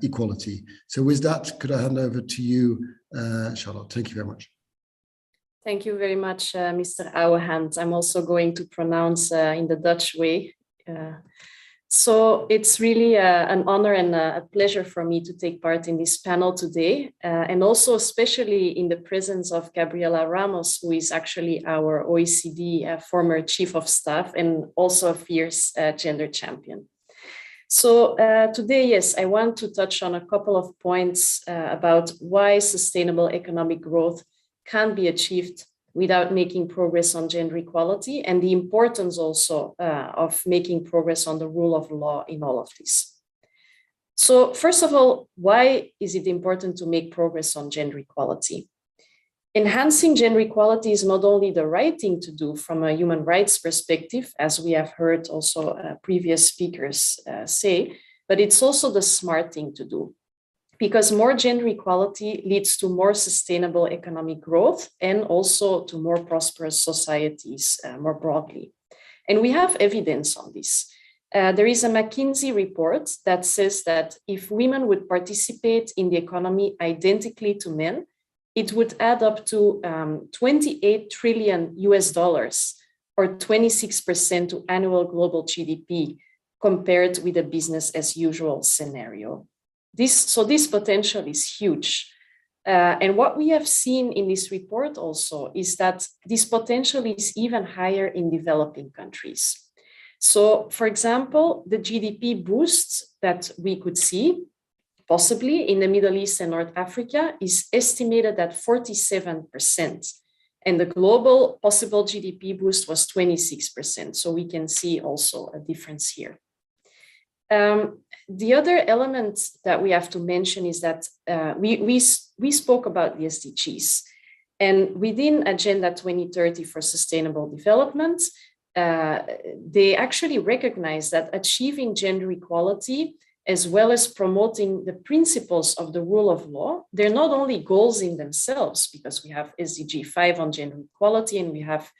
equality. So with that, could I hand over to you, Charlotte? Thank you very much. Thank you very much, Mr. Ouwehand. I'm also going to pronounce in the Dutch way. So it's really an honor and a pleasure for me to take part in this panel today, and also especially in the presence of Gabriela Ramos, who is actually our OECD former chief of staff and also a fierce gender champion. So today, yes, I want to touch on a couple of points about why sustainable economic growth can be achieved without making progress on gender equality, and the importance also of making progress on the rule of law in all of this. So first of all, why is it important to make progress on gender equality? Enhancing gender equality is not only the right thing to do from a human rights perspective, as we have heard also previous speakers say, but it's also the smart thing to do. Because more gender equality leads to more sustainable economic growth and also to more prosperous societies more broadly. And we have evidence on this. There is a McKinsey report that says that if women would participate in the economy identically to men, it would add up to $28 trillion or 26% to annual global GDP compared with a business as usual scenario. This potential is huge. And what we have seen in this report also is that this potential is even higher in developing countries. So, for example, the GDP boost that we could see, possibly in the Middle East and North Africa, is estimated at 47%. And the global possible GDP boost was 26%. So we can see also a difference here. The other element that we have to mention is that we spoke about the SDGs, and within Agenda 2030 for Sustainable Development, they actually recognize that achieving gender equality as well as promoting the principles of the rule of law, they're not only goals in themselves, because we have SDG 5 on gender equality and we have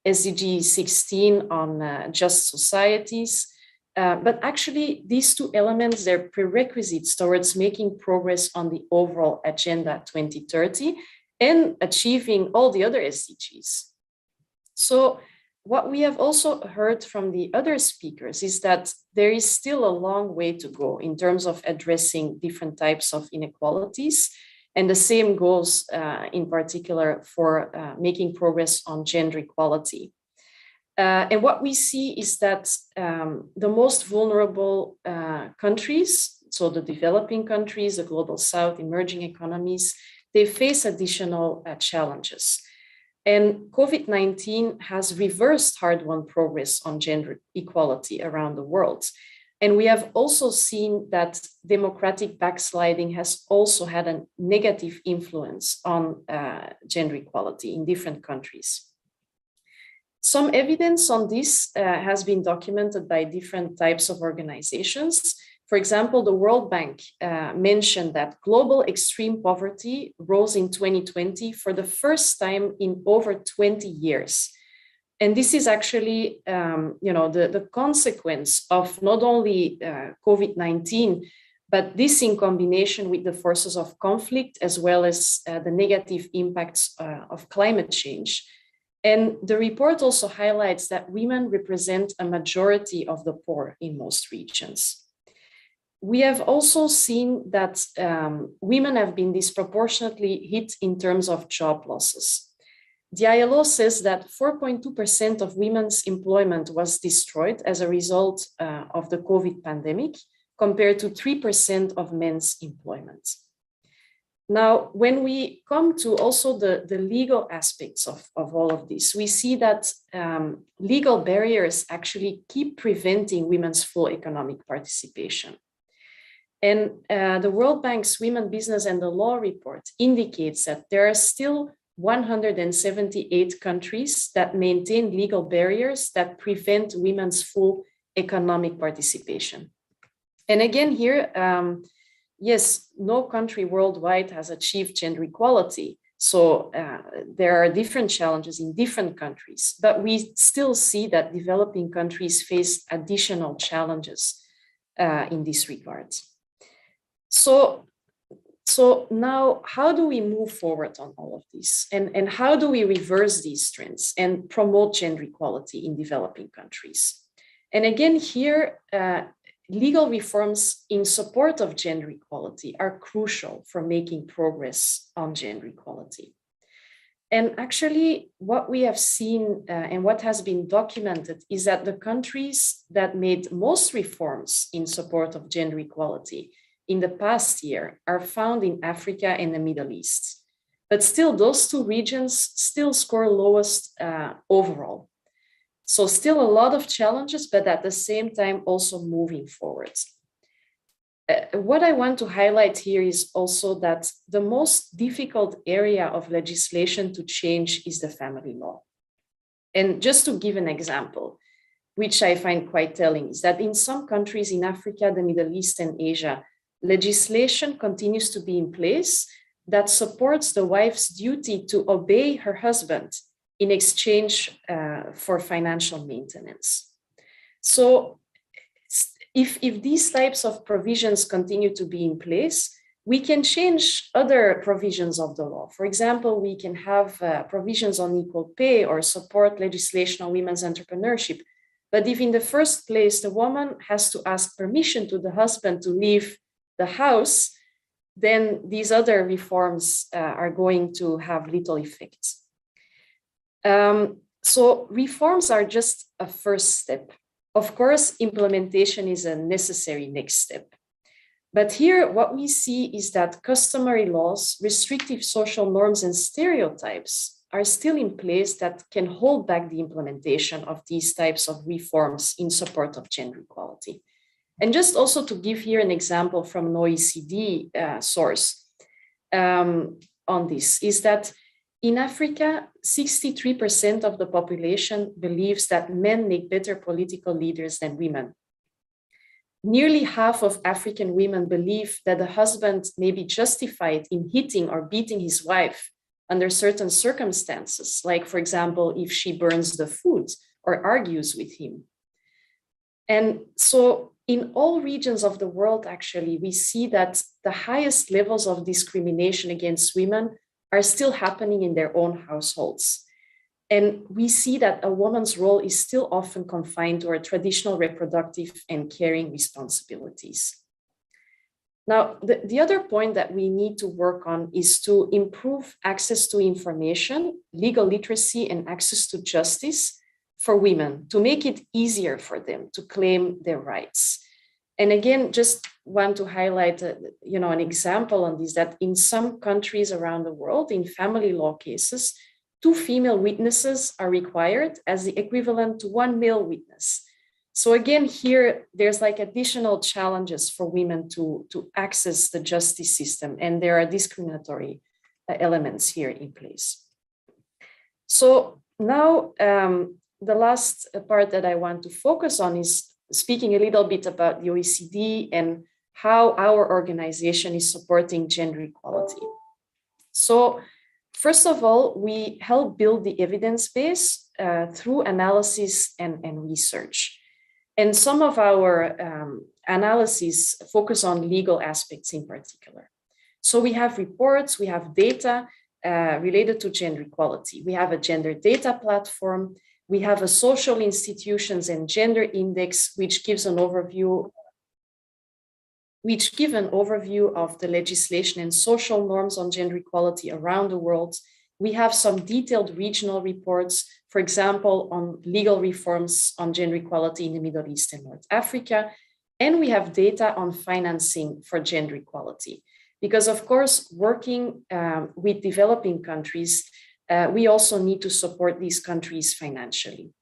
SDG 16 on just societies. But actually, these two elements, they're prerequisites towards making progress on the overall Agenda 2030 and achieving all the other SDGs. So what we have also heard from the other speakers is that there is still a long way to go in terms of addressing different types of inequalities. And the same goes in particular for making progress on gender equality. And what we see is that the most vulnerable countries, so the developing countries, the global south, emerging economies, they face additional challenges. And COVID-19 has reversed hard-won progress on gender equality around the world. And we have also seen that democratic backsliding has also had a negative influence on gender equality in different countries. Some evidence on this has been documented by different types of organizations. For example, the World Bank mentioned that global extreme poverty rose in 2020 for the first time in over 20 years. And this is actually, the consequence of not only COVID-19, but this in combination with the forces of conflict, as well as the negative impacts of climate change. And the report also highlights that women represent a majority of the poor in most regions. We have also seen that women have been disproportionately hit in terms of job losses. The ILO says that 4.2% of women's employment was destroyed as a result of the COVID pandemic, compared to 3% of men's employment. Now, when we come to also the legal aspects of all of this, we see that legal barriers actually keep preventing women's full economic participation. And the World Bank's Women, Business and the Law report indicates that there are still 178 countries that maintain legal barriers that prevent women's full economic participation. And again here, yes, no country worldwide has achieved gender equality. So there are different challenges in different countries, but we still see that developing countries face additional challenges in this regard. So now, how do we move forward on all of this? And how do we reverse these trends and promote gender equality in developing countries? And again, here, legal reforms in support of gender equality are crucial for making progress on gender equality. And actually, what we have seen and what has been documented is that the countries that made most reforms in support of gender equality in the past year are found in Africa and the Middle East. But still, those two regions still score lowest overall. So still a lot of challenges, but at the same time also moving forward. What I want to highlight here is also that the most difficult area of legislation to change is the family law. And just to give an example, which I find quite telling, is that in some countries in Africa, the Middle East and Asia, legislation continues to be in place that supports the wife's duty to obey her husband in exchange for financial maintenance. So if these types of provisions continue to be in place, we can change other provisions of the law. For example, we can have provisions on equal pay or support legislation on women's entrepreneurship. But if in the first place, the woman has to ask permission to the husband to leave the house, then these other reforms are going to have little effect. So reforms are just a first step. Of course, implementation is a necessary next step. But here, what we see is that customary laws, restrictive social norms, and stereotypes are still in place that can hold back the implementation of these types of reforms in support of gender equality. And just also to give here an example from an OECD source on this, is that in Africa, 63% of the population believes that men make better political leaders than women. Nearly half of African women believe that a husband may be justified in hitting or beating his wife under certain circumstances, like, for example, if she burns the food or argues with him. And so in all regions of the world, actually, we see that the highest levels of discrimination against women are still happening in their own households. And we see that a woman's role is still often confined to her traditional reproductive and caring responsibilities. Now, the other point that we need to work on is to improve access to information, legal literacy, and access to justice for women, to make it easier for them to claim their rights. And again, just want to highlight an example on this, that in some countries around the world, in family law cases, 2 female witnesses are required as the equivalent to 1 male witness. So again, here, there's like additional challenges for women to access the justice system, and there are discriminatory elements here in place. So now, the last part that I want to focus on is speaking a little bit about the OECD and how our organization is supporting gender equality. So first of all, we help build the evidence base through analysis and research. And some of our analyses focus on legal aspects in particular. So we have reports, we have data related to gender equality. We have a gender data platform. We have a social institutions and gender index, which gives an overview of the legislation and social norms on gender equality around the world. We have some detailed regional reports, for example, on legal reforms on gender equality in the Middle East and North Africa. And we have data on financing for gender equality. Because of course, working with developing countries, we also need to support these countries financially.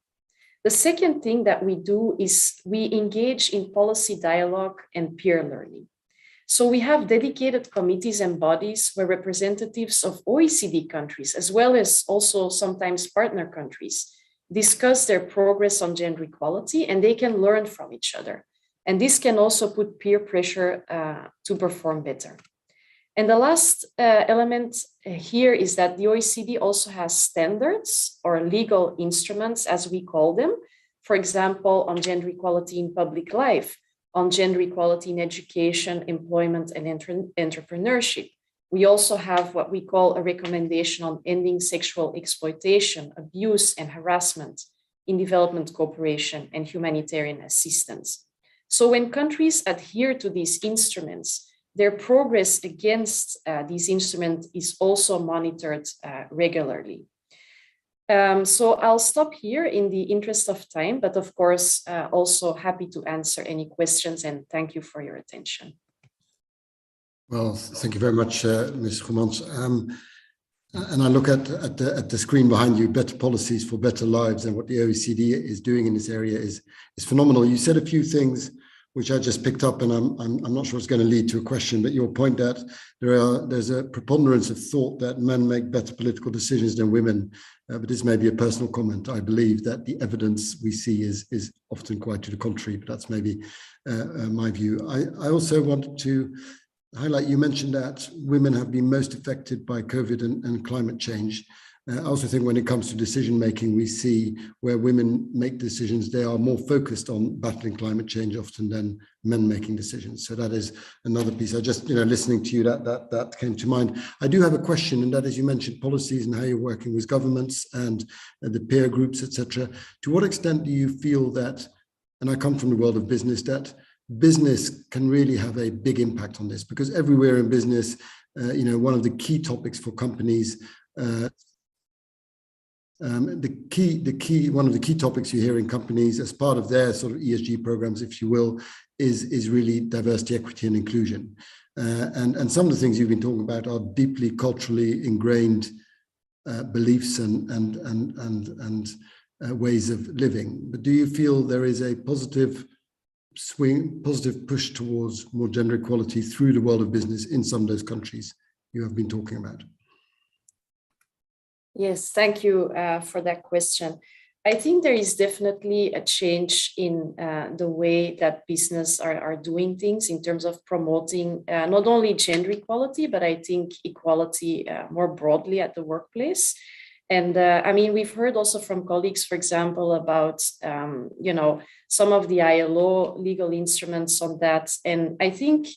The second thing that we do is we engage in policy dialogue and peer learning. So we have dedicated committees and bodies where representatives of OECD countries, as well as also sometimes partner countries, discuss their progress on gender equality, and they can learn from each other. And this can also put peer pressure to perform better. And the last element here is that the OECD also has standards or legal instruments, as we call them, for example, on gender equality in public life, on gender equality in education, employment, and entrepreneurship. We also have what we call a recommendation on ending sexual exploitation, abuse, and harassment in development cooperation and humanitarian assistance. So when countries adhere to these instruments, their progress against these instruments is also monitored regularly. So I'll stop here in the interest of time, but of course, also happy to answer any questions, and thank you for your attention. Well, thank you very much, Ms. Goemans. And I look at the screen behind you, better policies for better lives, and what the OECD is doing in this area is phenomenal. You said a few things which I just picked up, and I'm not sure it's going to lead to a question, but your point that there's a preponderance of thought that men make better political decisions than women, but this may be a personal comment. I believe that the evidence we see is often quite to the contrary, but that's maybe my view. I also wanted to highlight, you mentioned that women have been most affected by COVID and climate change. I also think when it comes to decision making, we see where women make decisions, they are more focused on battling climate change often than men making decisions. So that is another piece. I just, listening to you, that came to mind. I do have a question, and that is, you mentioned policies and how you're working with governments and the peer groups, etc. To what extent do you feel that, and I come from the world of business, that business can really have a big impact on this? Because everywhere in business, one of the key topics for companies, one of the key topics you hear in companies as part of their sort of ESG programs, if you will, is really diversity, equity, and inclusion. And some of the things you've been talking about are deeply culturally ingrained beliefs and ways of living. But do you feel there is a positive push towards more gender equality through the world of business in some of those countries you have been talking about? Yes, thank you for that question. I think there is definitely a change in the way that business are doing things in terms of promoting not only gender equality, but I think equality more broadly at the workplace. And we've heard also from colleagues, for example, about, some of the ILO legal instruments on that. And I think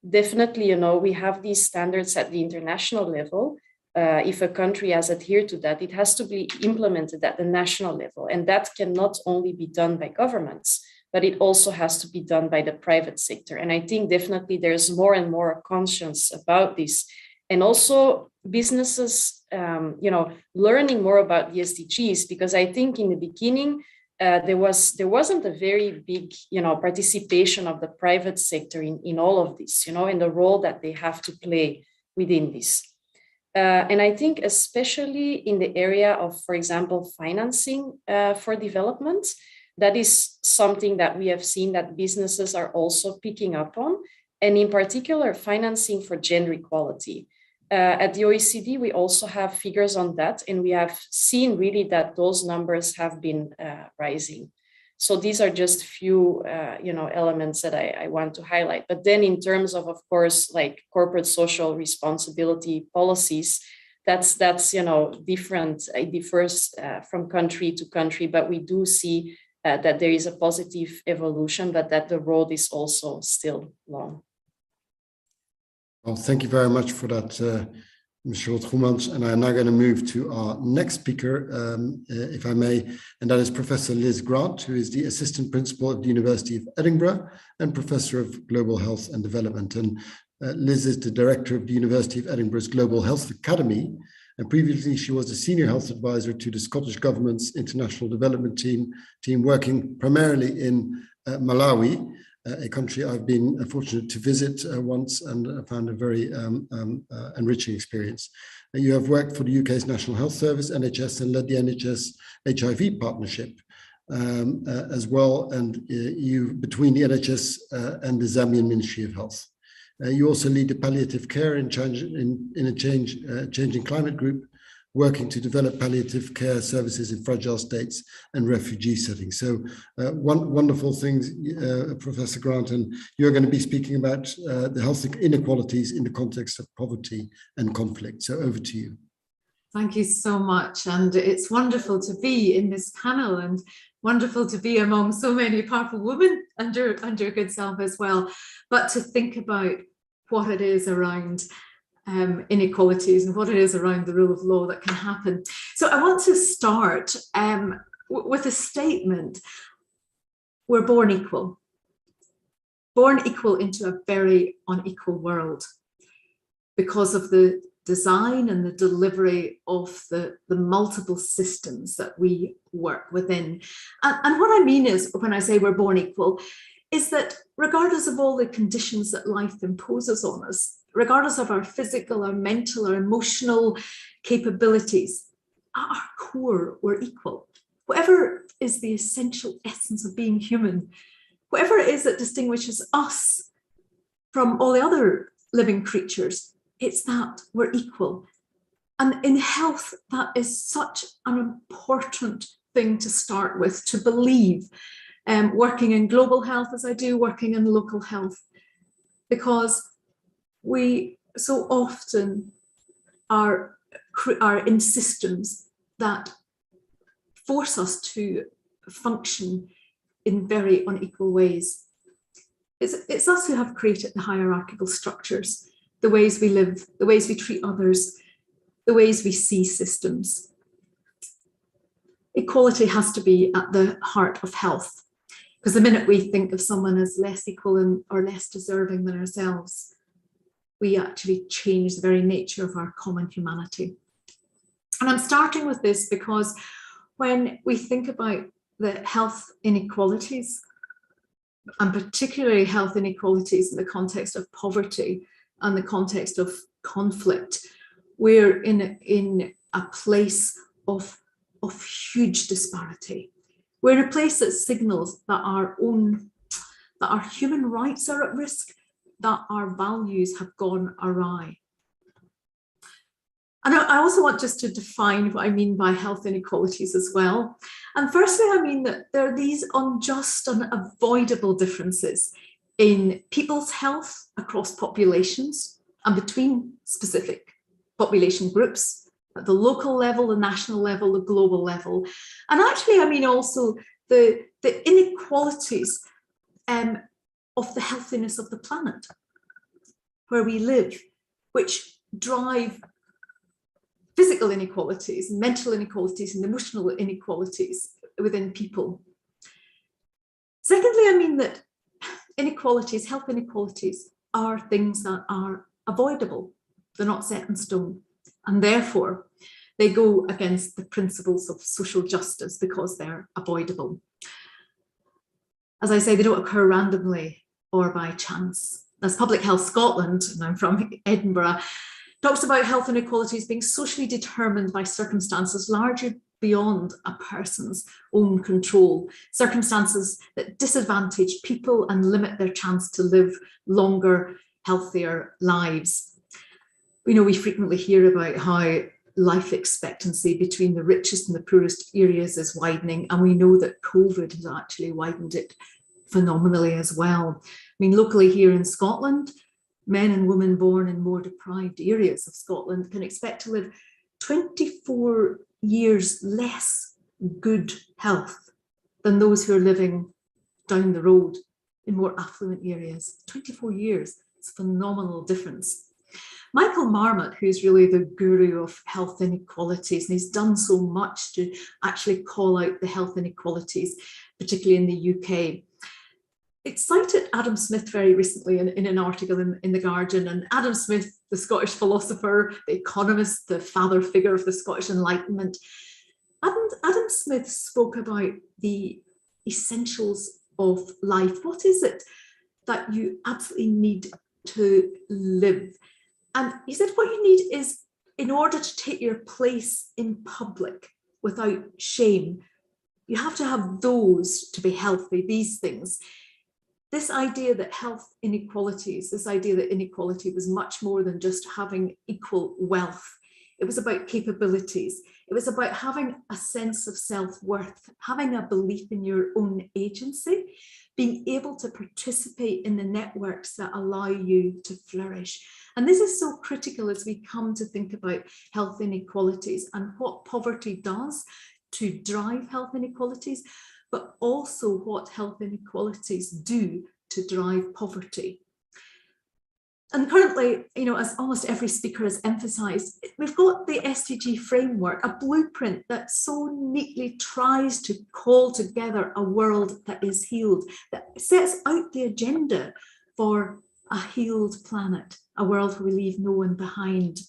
definitely, we have these standards at the international level. If a country has adhered to that, it has to be implemented at the national level. And that can not only be done by governments, but it also has to be done by the private sector. And I think definitely there's more and more conscience about this. And also businesses, learning more about the SDGs, because I think in the beginning, there wasn't a very big, participation of the private sector in all of this, and the role that they have to play within this. And I think especially in the area of, for example, financing for development, that is something that we have seen that businesses are also picking up on, and in particular, financing for gender equality. At the OECD, we also have figures on that, and we have seen really that those numbers have been rising. So these are just few, elements that I want to highlight. But then in terms of course, like corporate social responsibility policies, that's different. It differs from country to country, but we do see that there is a positive evolution, but that the road is also still long. Well, thank you very much for that, Mr. Goemans. And I'm now going to move to our next speaker, if I may, and that is Professor Liz Grant, who is the Assistant Principal at the University of Edinburgh and Professor of Global Health and Development. And Liz is the Director of the University of Edinburgh's Global Health Academy. And previously, she was the Senior Health Advisor to the Scottish Government's International Development Team working primarily in Malawi, a country I've been fortunate to visit once and found a very enriching experience. You have worked for the UK's National Health Service, NHS, and led the NHS HIV partnership as well, and you between the NHS and the Zambian Ministry of Health. You also lead the palliative care in a changing climate group, working to develop palliative care services in fragile states and refugee settings. So wonderful things, Professor Grant, and you're going to be speaking about the health inequalities in the context of poverty and conflict. So over to you. Thank you so much. And it's wonderful to be in this panel and wonderful to be among so many powerful women under good self as well, but to think about what it is around inequalities and what it is around the rule of law that can happen. So I want to start with a statement. We're born equal into a very unequal world because of the design and the delivery of the multiple systems that we work within. And what I mean is, when I say we're born equal, is that regardless of all the conditions that life imposes on us, regardless of our physical, our mental, our emotional capabilities, at our core, we're equal. Whatever is the essential essence of being human, whatever it is that distinguishes us from all the other living creatures, it's that we're equal. And in health, that is such an important thing to start with, to believe, working in global health as I do, working in local health, because we so often are in systems that force us to function in very unequal ways. It's us who have created the hierarchical structures, the ways we live, the ways we treat others, the ways we see systems. Equality has to be at the heart of health, because the minute we think of someone as less equal or less deserving than ourselves, we actually change the very nature of our common humanity. And I'm starting with this because when we think about the health inequalities, and particularly health inequalities in the context of poverty and the context of conflict, we're in a place of huge disparity. We're in a place that signals that our human rights are at risk, that our values have gone awry. And I also want just to define what I mean by health inequalities as well. And firstly, I mean that there are these unjust and avoidable differences in people's health across populations and between specific population groups at the local level, the national level, the global level. And actually, I mean also the inequalities of the healthiness of the planet where we live, which drive physical inequalities, mental inequalities, and emotional inequalities within people. Secondly, I mean that inequalities, health inequalities, are things that are avoidable. They're not set in stone. And therefore, they go against the principles of social justice because they're avoidable. As I say, they don't occur randomly or by chance. As Public Health Scotland, and I'm from Edinburgh, talks about health inequalities being socially determined by circumstances largely beyond a person's own control, circumstances that disadvantage people and limit their chance to live longer, healthier lives. We frequently hear about how life expectancy between the richest and the poorest areas is widening, and we know that COVID has actually widened it phenomenally as well. I mean, locally here in Scotland, men and women born in more deprived areas of Scotland can expect to live 24 years less good health than those who are living down the road in more affluent areas. 24 years, it's a phenomenal difference. Michael Marmot, who's really the guru of health inequalities, and he's done so much to actually call out the health inequalities, particularly in the UK. It cited Adam Smith very recently in an article in The Guardian, and Adam Smith, the Scottish philosopher, the economist, the father figure of the Scottish Enlightenment. Adam Smith spoke about the essentials of life. What is it that you absolutely need to live? And he said, what you need is, in order to take your place in public without shame, you have to have those to be healthy, these things. This idea that health inequalities, this idea that inequality was much more than just having equal wealth. It was about capabilities. It was about having a sense of self-worth, having a belief in your own agency, being able to participate in the networks that allow you to flourish. And this is so critical as we come to think about health inequalities and what poverty does to drive health inequalities, but also what health inequalities do to drive poverty. And currently, you know, as almost every speaker has emphasised, we've got the SDG framework, a blueprint that so neatly tries to call together a world that is healed, that sets out the agenda for a healed planet, a world where we leave no one behind.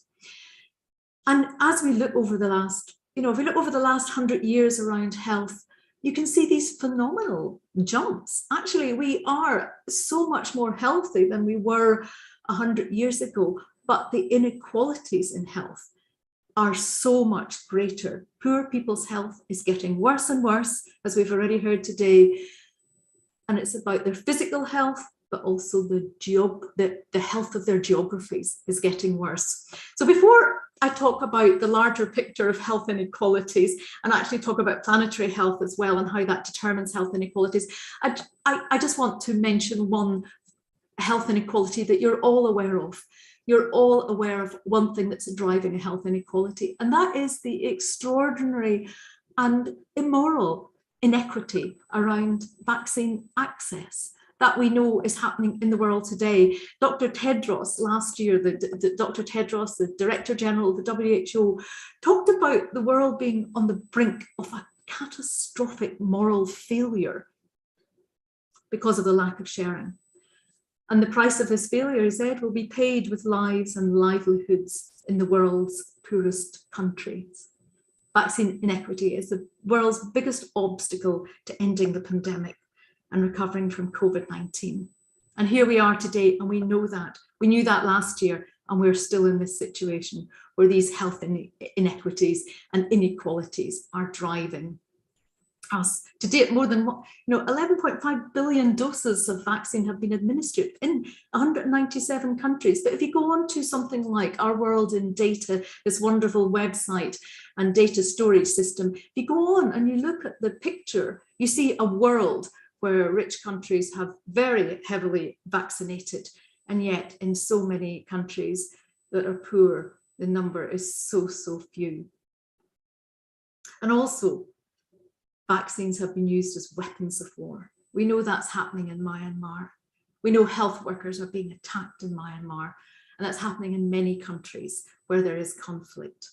And as we look over the last, if we look over the last 100 years around health, you can see these phenomenal jumps. Actually, we are so much more healthy than we were 100 years ago, but the inequalities in health are so much greater. Poor people's health is getting worse and worse, as we've already heard today. And it's about their physical health, but also the health of their geographies is getting worse. So before I talk about the larger picture of health inequalities and actually talk about planetary health as well and how that determines health inequalities, I just want to mention one health inequality that you're all aware of. You're all aware of one thing that's driving a health inequality, and that is the extraordinary and immoral inequity around vaccine access that we know is happening in the world today. Dr. Tedros last year, Dr. Tedros, the Director General of the WHO, talked about the world being on the brink of a catastrophic moral failure because of the lack of sharing. And the price of his failure, he said, will be paid with lives and livelihoods in the world's poorest countries. Vaccine inequity is the world's biggest obstacle to ending the pandemic and recovering from COVID-19. And here we are today, and we know that. We knew that last year, and we're still in this situation where these health inequities and inequalities are driving us. To date, more than 11.5 billion doses of vaccine have been administered in 197 countries. But if you go on to something like Our World in Data, this wonderful website and data storage system, if you go on and you look at the picture, you see a world where rich countries have very heavily vaccinated, and yet in so many countries that are poor, the number is so few. And also, vaccines have been used as weapons of war. We know that's happening in Myanmar. We know health workers are being attacked in Myanmar, and that's happening in many countries where there is conflict.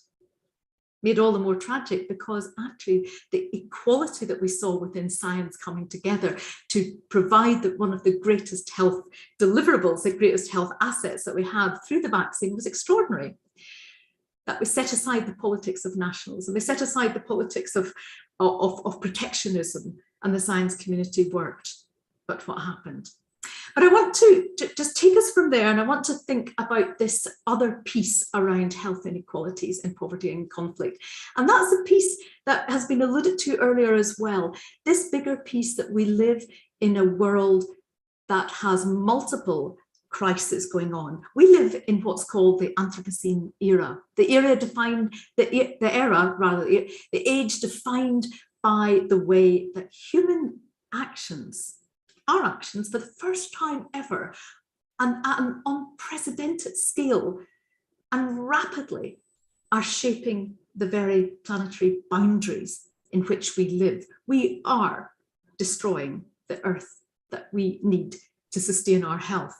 Made all the more tragic because actually the equality that we saw within science coming together to provide one of the greatest health deliverables, the greatest health assets that we had through the vaccine was extraordinary. That we set aside the politics of nationalism, we set aside the politics of protectionism, and the science community worked. But what happened? But I want to just take us from there, and I want to think about this other piece around health inequalities and poverty and conflict. And that's a piece that has been alluded to earlier as well. This bigger piece that we live in a world that has multiple crisis going on. We live in what's called the Anthropocene era, the age defined by the way that human actions, our actions for the first time ever, and at an unprecedented scale and rapidly, are shaping the very planetary boundaries in which we live. We are destroying the earth that we need to sustain our health.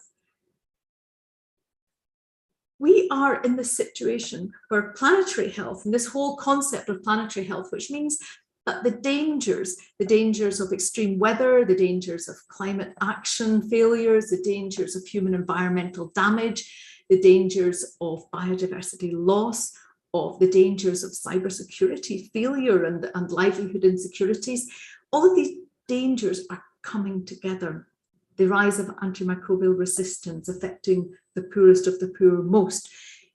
We are in this situation where planetary health, and this whole concept of planetary health, which means that the dangers of extreme weather, the dangers of climate action failures, the dangers of human environmental damage, the dangers of biodiversity loss, of the dangers of cybersecurity failure and livelihood insecurities, all of these dangers are coming together. The rise of antimicrobial resistance affecting the poorest of the poor most.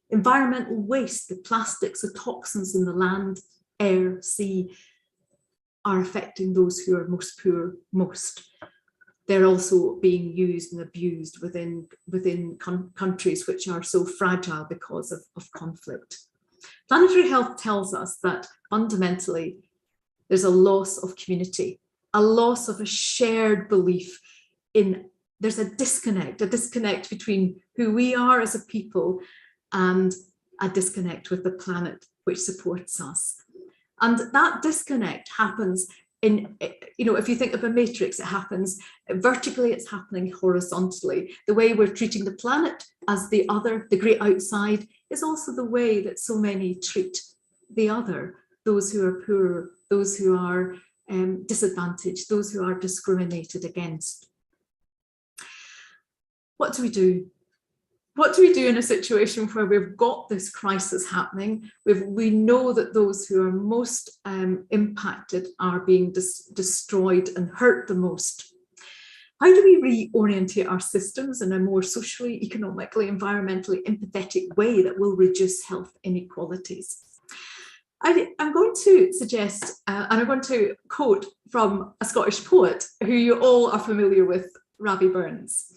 Environmental waste, the plastics, the toxins in the land, air, sea, are affecting those who are most poor most. They're also being used and abused within countries which are so fragile because of conflict. Planetary health tells us that fundamentally there's a loss of community, a loss of a shared belief in, there's a disconnect between who we are as a people and a disconnect with the planet which supports us. And that disconnect happens in, if you think of a matrix, it happens vertically, it's happening horizontally. The way we're treating the planet as the other, the great outside, is also the way that so many treat the other, those who are poor, those who are disadvantaged, those who are discriminated against. What do we do? What do we do in a situation where we've got this crisis happening? We know that those who are most impacted are being destroyed and hurt the most. How do we reorientate our systems in a more socially, economically, environmentally empathetic way that will reduce health inequalities? I'm going to suggest, and I'm going to quote from a Scottish poet who you all are familiar with, Rabbie Burns.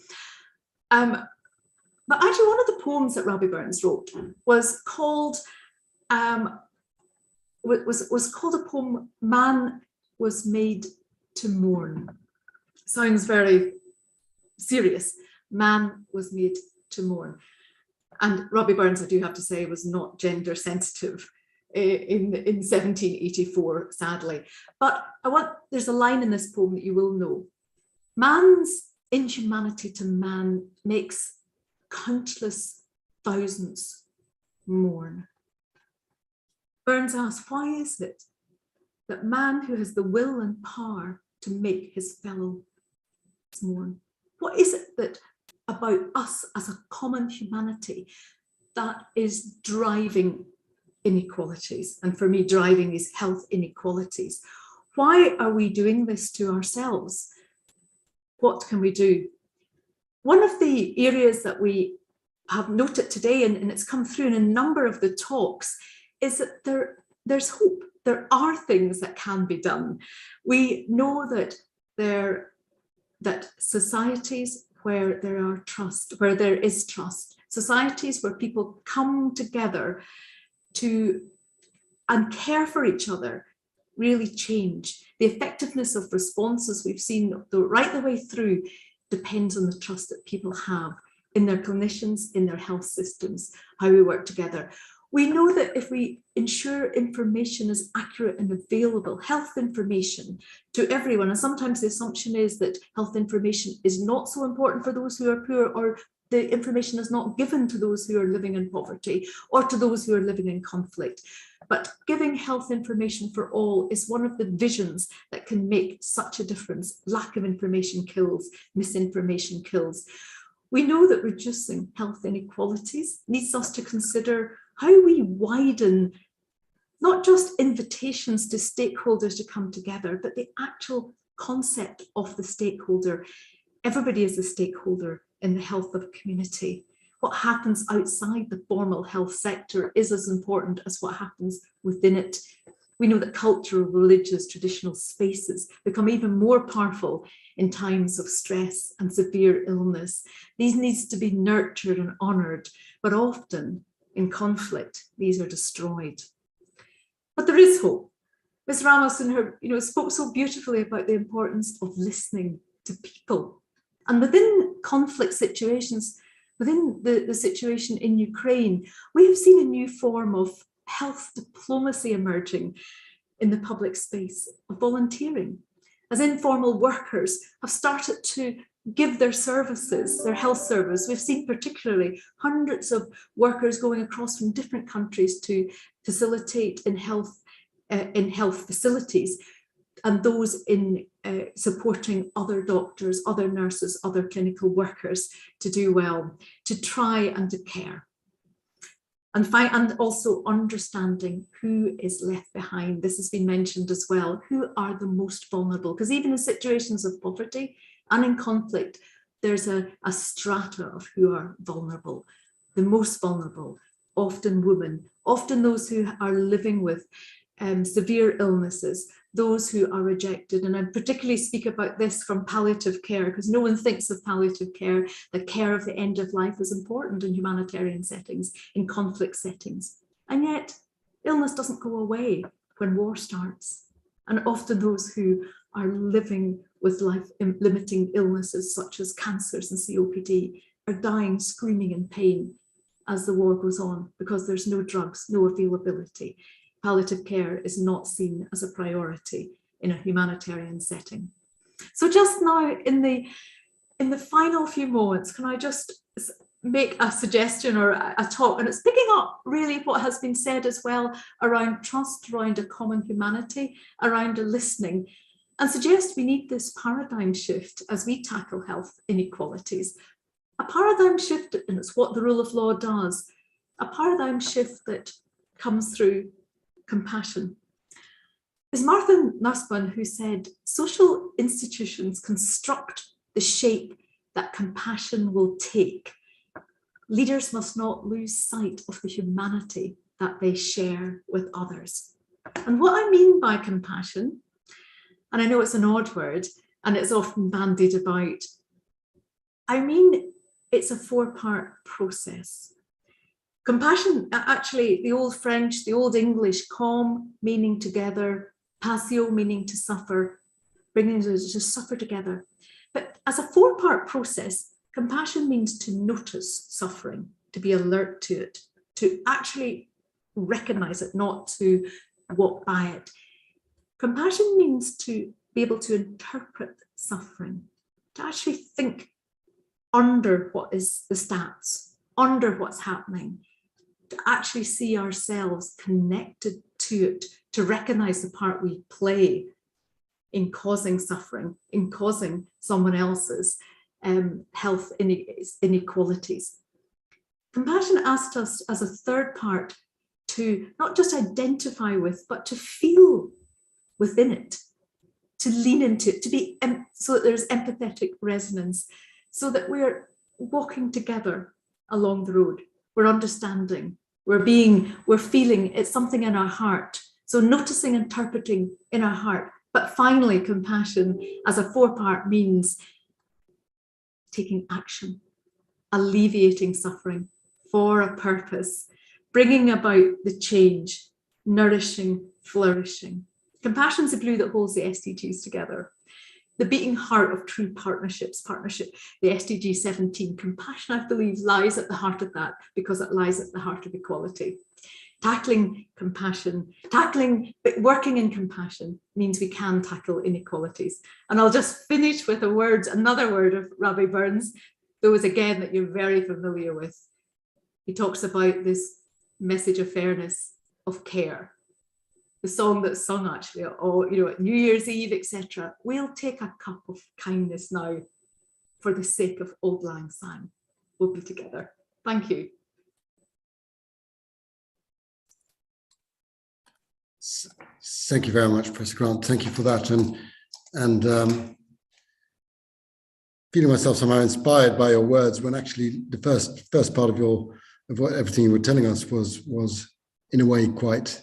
But actually, one of the poems that Rabbie Burns wrote was called a poem, Man Was Made to Mourn. Sounds very serious. Man was made to mourn. And Rabbie Burns, I do have to say, was not gender sensitive in 1784, sadly. But there's a line in this poem that you will know. Man's inhumanity to man makes countless thousands mourn. Burns asks, why is it that man who has the will and power to make his fellow mourn? What is it that about us as a common humanity that is driving inequalities? And for me, driving these health inequalities. Why are we doing this to ourselves? What can we do? One of the areas that we have noted today, and it's come through in a number of the talks, is that there's hope. There are things that can be done. We know that societies where there is trust, societies where people come together and care for each other, really change. The effectiveness of responses we've seen right the way through depends on the trust that people have in their clinicians, in their health systems, how we work together. We know that if we ensure information is accurate and available, health information to everyone, and sometimes the assumption is that health information is not so important for those who are poor, or the information is not given to those who are living in poverty or to those who are living in conflict. But giving health information for all is one of the visions that can make such a difference. Lack of information kills, misinformation kills. We know that reducing health inequalities needs us to consider how we widen not just invitations to stakeholders to come together, but the actual concept of the stakeholder. Everybody is a stakeholder in the health of a community. What happens outside the formal health sector is as important as what happens within it. We know that cultural, religious, traditional spaces become even more powerful in times of stress and severe illness. These needs to be nurtured and honoured, but often in conflict, these are destroyed. But there is hope. Ms. Ramos in her, spoke so beautifully about the importance of listening to people. And within conflict situations, within the situation in Ukraine, we have seen a new form of health diplomacy emerging in the public space of volunteering, as informal workers have started to give their services, their health service. We've seen particularly hundreds of workers going across from different countries to facilitate in health facilities, and those in supporting other doctors, other nurses, other clinical workers to do well, to try and to care. And also understanding who is left behind. This has been mentioned as well. Who are the most vulnerable? Because even in situations of poverty and in conflict, there's a strata of who are vulnerable. The most vulnerable, often women, often those who are living with severe illnesses, those who are rejected. And I particularly speak about this from palliative care, because no one thinks of palliative care. The care of the end of life is important in humanitarian settings, in conflict settings. And yet illness doesn't go away when war starts. And often those who are living with life-limiting illnesses such as cancers and COPD are dying, screaming in pain as the war goes on, because there's no drugs, no availability. Palliative care is not seen as a priority in a humanitarian setting. So just now in the final few moments, can I just make a suggestion or a talk, and it's picking up really what has been said as well around trust, around a common humanity, around a listening, and suggest we need this paradigm shift as we tackle health inequalities. A paradigm shift, and it's what the rule of law does, a paradigm shift that comes through compassion. It's Martha Nussbaum who said, social institutions construct the shape that compassion will take. Leaders must not lose sight of the humanity that they share with others. And what I mean by compassion, and I know it's an odd word and it's often bandied about, I mean it's a four-part process. Compassion, actually, the old French, the old English, calm, meaning together, passio, meaning to suffer, bringing us to suffer together. But as a four-part process, compassion means to notice suffering, to be alert to it, to actually recognize it, not to walk by it. Compassion means to be able to interpret suffering, to actually think under what is the stats, under what's happening, to actually see ourselves connected to it, to recognize the part we play in causing suffering, in causing someone else's health inequalities. Compassion asked us as a third part to not just identify with, but to feel within it, to lean into it, to be so that there's empathetic resonance, so that we're walking together along the road. We're understanding, we're feeling, it's something in our heart. So noticing, interpreting in our heart. But finally, compassion as a four-part means taking action, alleviating suffering for a purpose, bringing about the change, nourishing, flourishing. Compassion is the glue that holds the SDGs together. The beating heart of true partnership, the SDG 17, compassion, I believe, lies at the heart of that, because it lies at the heart of equality. Tackling compassion, working in compassion means we can tackle inequalities. And I'll just finish with another word of Rabbi Burns, those again that you're very familiar with. He talks about this message of fairness, of care. The song that's sung actually, or at New Year's Eve, etc. We'll take a cup of kindness now for the sake of Auld Lang Syne. We'll be together. Thank you. Thank you very much, Professor Grant. Thank you for that. And feeling myself somehow inspired by your words, when actually the first part of what everything you were telling us was in a way quite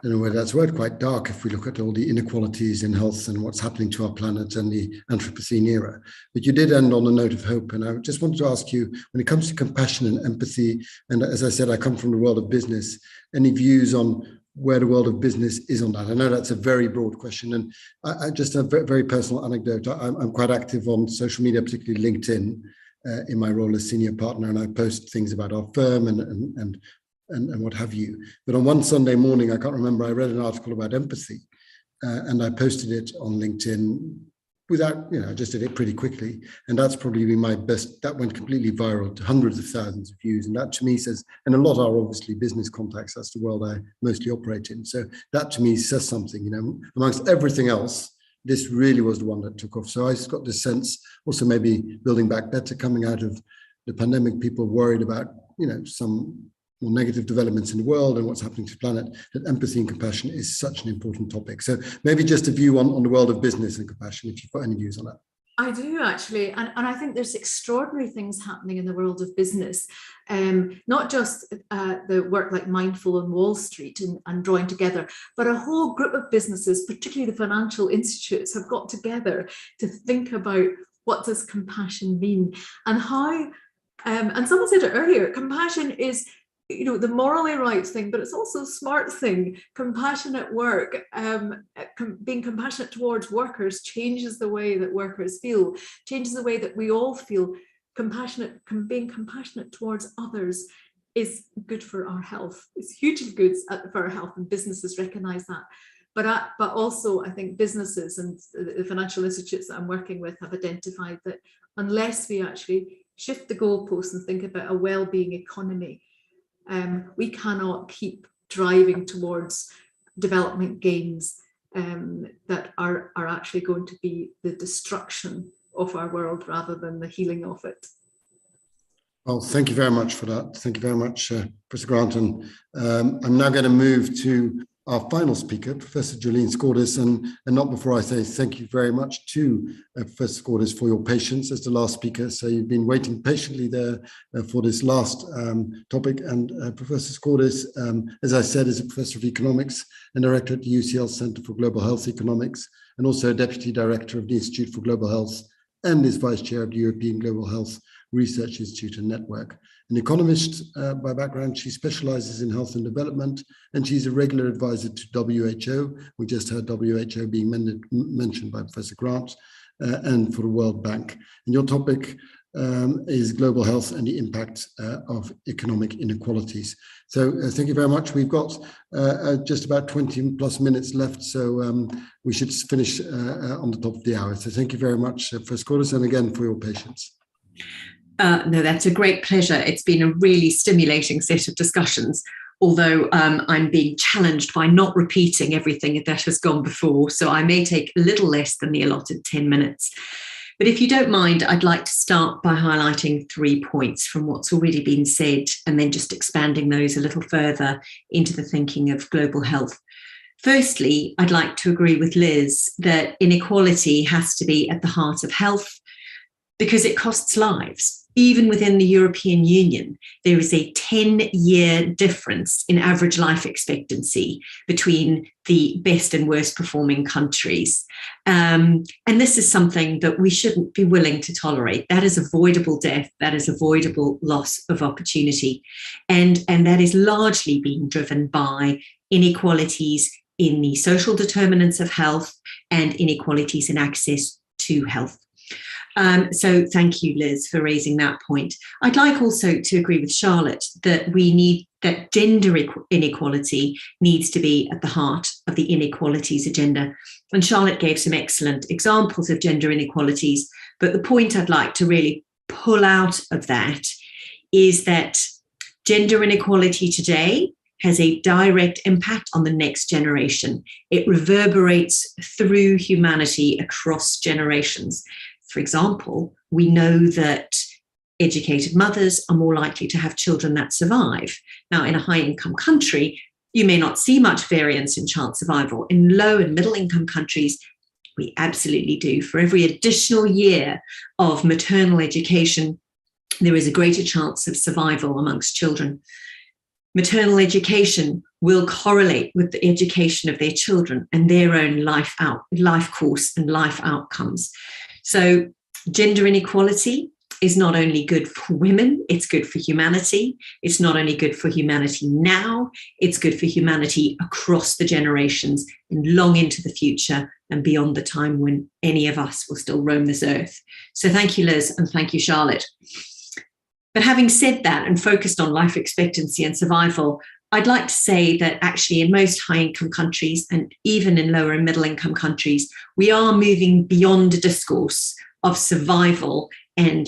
in a way that's word, quite dark if we look at all the inequalities in health and what's happening to our planet and the Anthropocene era. But you did end on a note of hope. And I just wanted to ask you, when it comes to compassion and empathy, and as I said, I come from the world of business, any views on where the world of business is on that? I know that's a very broad question. And I just have a very personal anecdote. I'm quite active on social media, particularly LinkedIn, in my role as senior partner. And I post things about our firm and what have you. But on one Sunday morning, I can't remember, I read an article about empathy and I posted it on LinkedIn without, I just did it pretty quickly. And that's probably been my best, that went completely viral to hundreds of thousands of views. And that to me says, and a lot are obviously business contacts, that's the world I mostly operate in. So that to me says something, amongst everything else, this really was the one that took off. So I just got this sense, also maybe building back better, coming out of the pandemic, people worried about, some more negative developments in the world and what's happening to the planet, that empathy and compassion is such an important topic. So maybe just a view on the world of business and compassion, if you've got any views on that. I do actually, and I think there's extraordinary things happening in the world of business, not just the work like Mindful on Wall Street and drawing together, but a whole group of businesses, particularly the financial institutes, have got together to think about what does compassion mean and how, and someone said it earlier, compassion is the morally right thing, but it's also a smart thing. Compassionate work, being compassionate towards workers changes the way that workers feel, changes the way that we all feel. Being compassionate towards others is good for our health. It's hugely good for our health, and businesses recognize that. But also, I think businesses and the financial institutes that I'm working with have identified that unless we actually shift the goalposts and think about a well-being economy, we cannot keep driving towards development gains that are actually going to be the destruction of our world rather than the healing of it. Well, thank you very much for that. Thank you very much, Professor Grant. And I'm now going to move to our final speaker, Professor Jolene Skordis, and not before I say thank you very much to Professor Skordis for your patience as the last speaker. So you've been waiting patiently there for this last topic. And Professor Skordis, as I said, is a professor of economics and director at the UCL Center for Global Health Economics, and also a deputy director of the Institute for Global Health, and is vice chair of the European Global Health Research Institute and Network. An economist by background, she specializes in health and development, and she's a regular advisor to WHO. We just heard WHO being mentioned by Professor Grant, and for the World Bank. And your topic is global health and the impact of economic inequalities. So thank you very much. We've got just about 20 plus minutes left, so we should finish on the top of the hour. So thank you very much, Professor Skordis, and again for your patience. No, that's a great pleasure. It's been a really stimulating set of discussions, although I'm being challenged by not repeating everything that has gone before, so I may take a little less than the allotted 10 minutes. But if you don't mind, I'd like to start by highlighting 3 points from what's already been said, and then just expanding those a little further into the thinking of global health. Firstly, I'd like to agree with Liz that inequality has to be at the heart of health because it costs lives. Even within the European Union, there is a 10-year difference in average life expectancy between the best and worst performing countries. And this is something that we shouldn't be willing to tolerate. That is avoidable death, that is avoidable loss of opportunity. And that is largely being driven by inequalities in the social determinants of health and inequalities in access to health. So thank you, Liz, for raising that point. I'd like also to agree with Charlotte that gender inequality needs to be at the heart of the inequalities agenda. And Charlotte gave some excellent examples of gender inequalities, but the point I'd like to really pull out of that is that gender inequality today has a direct impact on the next generation. It reverberates through humanity across generations. For example, we know that educated mothers are more likely to have children that survive. Now, in a high-income country, you may not see much variance in child survival. In low and middle-income countries, we absolutely do. For every additional year of maternal education, there is a greater chance of survival amongst children. Maternal education will correlate with the education of their children and their own life course and life outcomes. So gender inequality is not only good for women, it's good for humanity. It's not only good for humanity now, it's good for humanity across the generations and long into the future and beyond the time when any of us will still roam this earth. So thank you, Liz, and thank you, Charlotte. But having said that and focused on life expectancy and survival, I'd like to say that actually in most high-income countries and even in lower and middle-income countries, we are moving beyond a discourse of survival and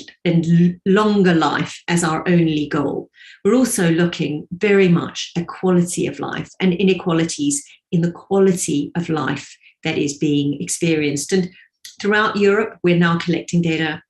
longer life as our only goal. We're also looking very much at quality of life and inequalities in the quality of life that is being experienced. And throughout Europe, we're now collecting data,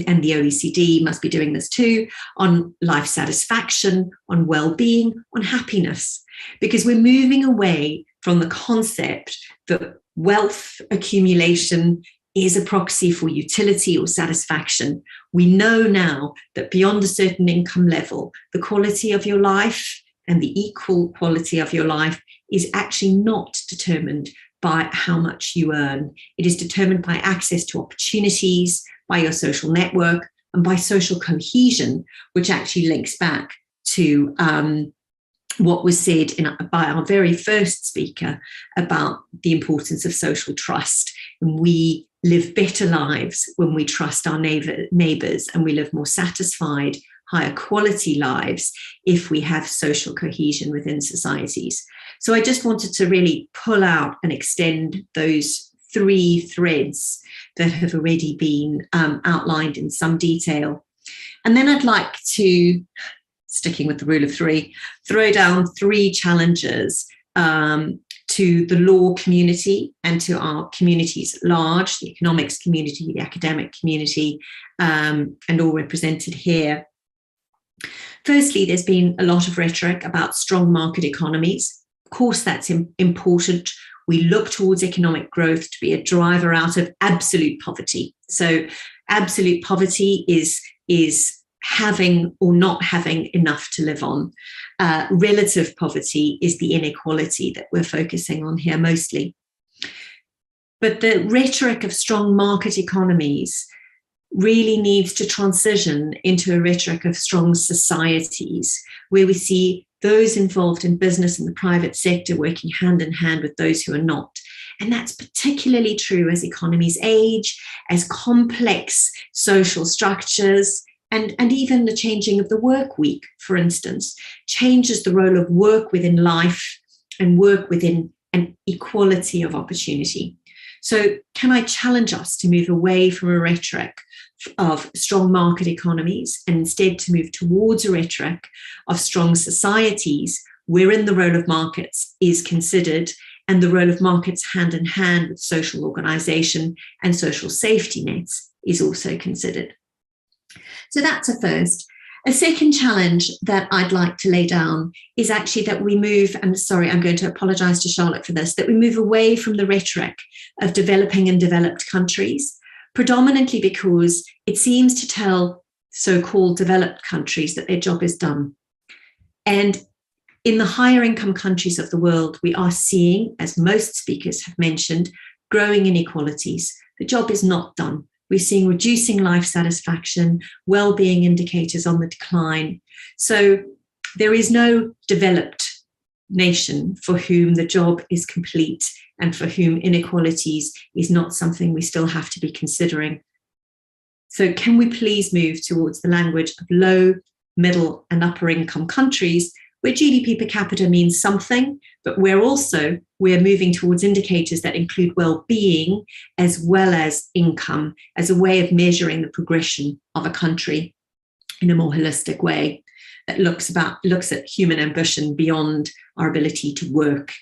and the OECD must be doing this too, on life satisfaction, on well-being, on happiness, because we're moving away from the concept that wealth accumulation is a proxy for utility or satisfaction. We know now that beyond a certain income level, the quality of your life and the equal quality of your life is actually not determined by how much you earn. It is determined by access to opportunities, by your social network, and by social cohesion, which actually links back to what was said by our very first speaker about the importance of social trust. And we live better lives when we trust our neighbours, and we live more satisfied, higher quality lives if we have social cohesion within societies. So I just wanted to really pull out and extend those 3 threads that have already been outlined in some detail. And then I'd like to, sticking with the rule of 3, throw down 3 challenges to the law community and to our communities at large, the economics community, the academic community, and all represented here. Firstly, there's been a lot of rhetoric about strong market economies. Of course, that's important. We look towards economic growth to be a driver out of absolute poverty. So absolute poverty is having or not having enough to live on. Relative poverty is the inequality that we're focusing on here mostly. But the rhetoric of strong market economies really needs to transition into a rhetoric of strong societies, where we see those involved in business and the private sector working hand in hand with those who are not. And that's particularly true as economies age, as complex social structures, and even the changing of the work week, for instance, changes the role of work within life and work within an equality of opportunity. So can I challenge us to move away from a rhetoric of strong market economies and instead to move towards a rhetoric of strong societies wherein the role of markets is considered and the role of markets hand in hand with social organisation and social safety nets is also considered. So that's a first. A second challenge that I'd like to lay down is actually that we move, and sorry, I'm going to apologise to Charlotte for this, that we move away from the rhetoric of developing and developed countries, predominantly because it seems to tell so-called developed countries that their job is done. And in the higher income countries of the world, we are seeing, as most speakers have mentioned, growing inequalities. The job is not done. We're seeing reducing life satisfaction, well-being indicators on the decline. So there is no developed nation for whom the job is complete and for whom inequalities is not something we still have to be considering. So can we please move towards the language of low, middle and upper income countries where GDP per capita means something, but we're moving towards indicators that include well-being as well as income as a way of measuring the progression of a country in a more holistic way that looks at human ambition beyond our ability to work.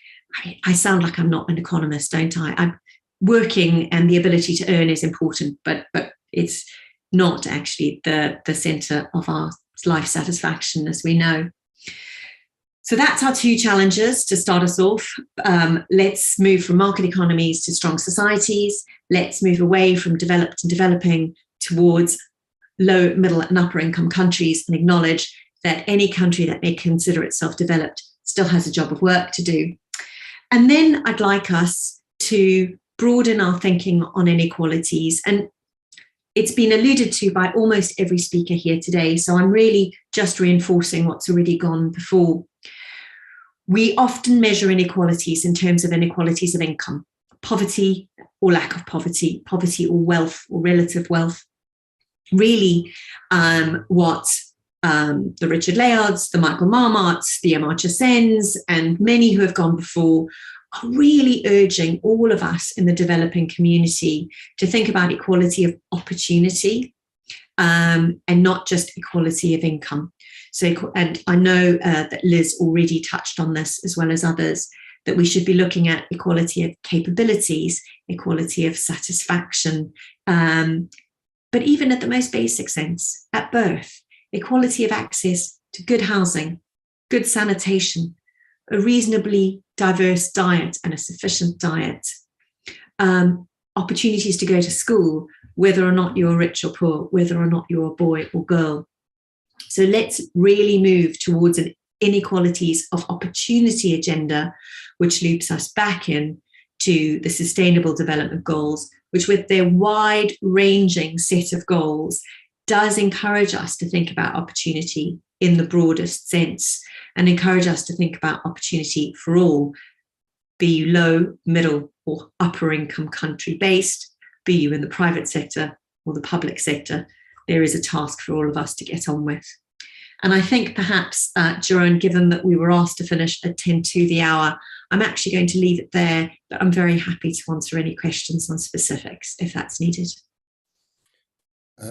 I sound like I'm not an economist, don't I? I'm working and the ability to earn is important, but it's not actually the center of our life satisfaction, as we know. So that's our 2 challenges to start us off. Let's move from market economies to strong societies. Let's move away from developed and developing towards low, middle and upper income countries and acknowledge that any country that may consider itself developed still has a job of work to do. And then I'd like us to broaden our thinking on inequalities. And it's been alluded to by almost every speaker here today, so I'm really just reinforcing what's already gone before. We often measure inequalities in terms of inequalities of income, poverty or lack of poverty, poverty or wealth or relative wealth. Really, what the Richard Layards, the Michael Marmots, the Amartya Sens, and many who have gone before are really urging all of us in the developing community to think about equality of opportunity and not just equality of income. So, and I know that Liz already touched on this as well as others, that we should be looking at equality of capabilities, equality of satisfaction, but even at the most basic sense, at birth, equality of access to good housing, good sanitation, a reasonably diverse diet and a sufficient diet, opportunities to go to school, whether or not you're rich or poor, whether or not you're a boy or girl. So let's really move towards an inequalities of opportunity agenda, which loops us back in to the Sustainable Development Goals, which with their wide-ranging set of goals does encourage us to think about opportunity in the broadest sense and encourage us to think about opportunity for all, be you low, middle or upper income country based, be you in the private sector or the public sector. There is a task for all of us to get on with. And I think perhaps, Jeroen, given that we were asked to finish at 10 to the hour, I'm actually going to leave it there, but I'm very happy to answer any questions on specifics if that's needed.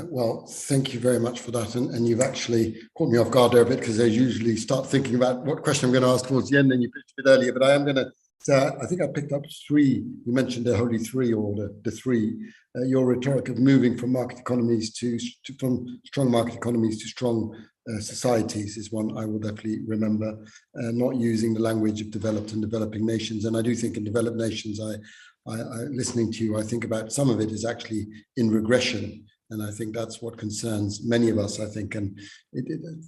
Well, thank you very much for that. And you've actually caught me off guard there a bit, because I usually start thinking about what question I'm going to ask towards the end, and you pitched a bit earlier, but I am going to say, I think I picked up three. You mentioned the holy three, or the three. Your rhetoric of moving from market economies from strong market economies to strong societies is one I will definitely remember, not using the language of developed and developing nations. And I do think in developed nations, I listening to you, I think about some of it is actually in regression. And I think that's what concerns many of us, I think. And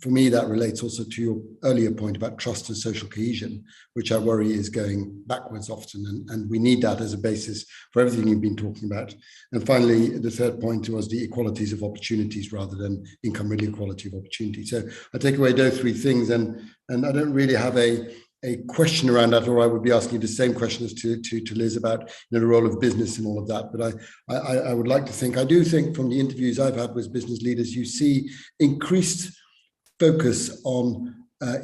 for me, that relates also to your earlier point about trust and social cohesion, which I worry is going backwards often. And we need that as a basis for everything you've been talking about. And finally, the third point was the equalities of opportunities rather than income, really equality of opportunity. So I take away those three things, and I don't really have a question around that, or I would be asking you the same questions to Liz about the role of business and all of that. But I would like to think, I do think from the interviews I've had with business leaders, you see increased focus on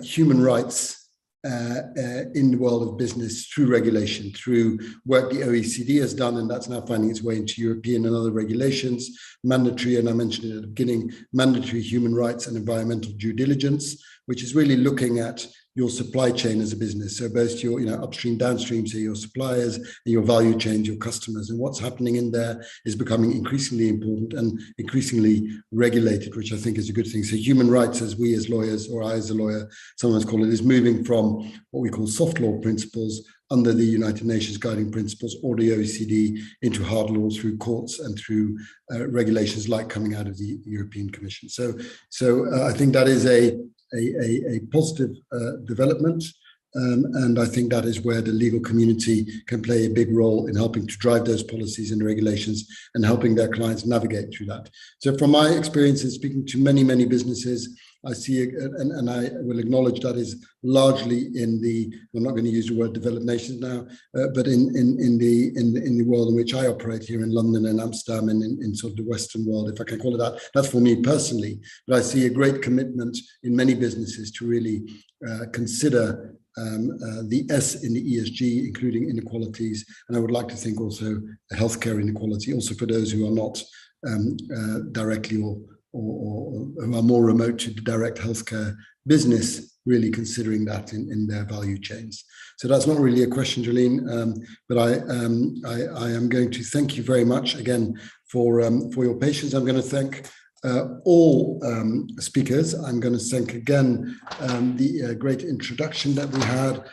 human rights in the world of business through regulation, through work the OECD has done, and that's now finding its way into European and other regulations, mandatory, and I mentioned it at the beginning, mandatory human rights and environmental due diligence, which is really looking at your supply chain as a business. So both your upstream, downstream, so your suppliers and your value chains, your customers, and what's happening in there is becoming increasingly important and increasingly regulated, which I think is a good thing. So human rights, as we as lawyers, or I as a lawyer sometimes call it, is moving from what we call soft law principles under the United Nations guiding principles or the OECD into hard law through courts and through regulations like coming out of the European Commission. So I think that is a positive development, and I think that is where the legal community can play a big role in helping to drive those policies and regulations and helping their clients navigate through that. So from my experience in speaking to many words, I see, and I will acknowledge that is largely in the, I'm not going to use the word developed nations now, but in the world in which I operate here in London and Amsterdam and in sort of the Western world, if I can call it that. That's for me personally, but I see a great commitment in many businesses to really consider the S in the ESG, including inequalities, and I would like to think also healthcare inequality, also for those who are not directly or who are more remote to the direct healthcare business, really considering that in their value chains. So that's not really a question, Jolene, but I am going to thank you very much again for your patience. I'm going to thank all speakers. I'm going to thank again the great introduction that we had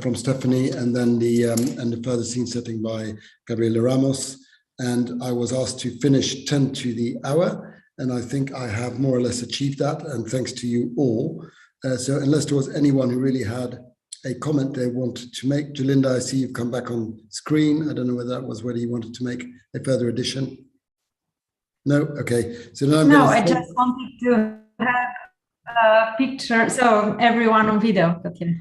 from Stephanie, and then the further scene setting by Gabriela Ramos. And I was asked to finish 10 to the hour. And I think I have more or less achieved that, and thanks to you all. So unless there was anyone who really had a comment they wanted to make. Jolinda, I see you've come back on screen. I don't know whether that was whether you wanted to make a further addition. No? Okay. So now no, I just wanted to have a picture, so everyone on video. Okay.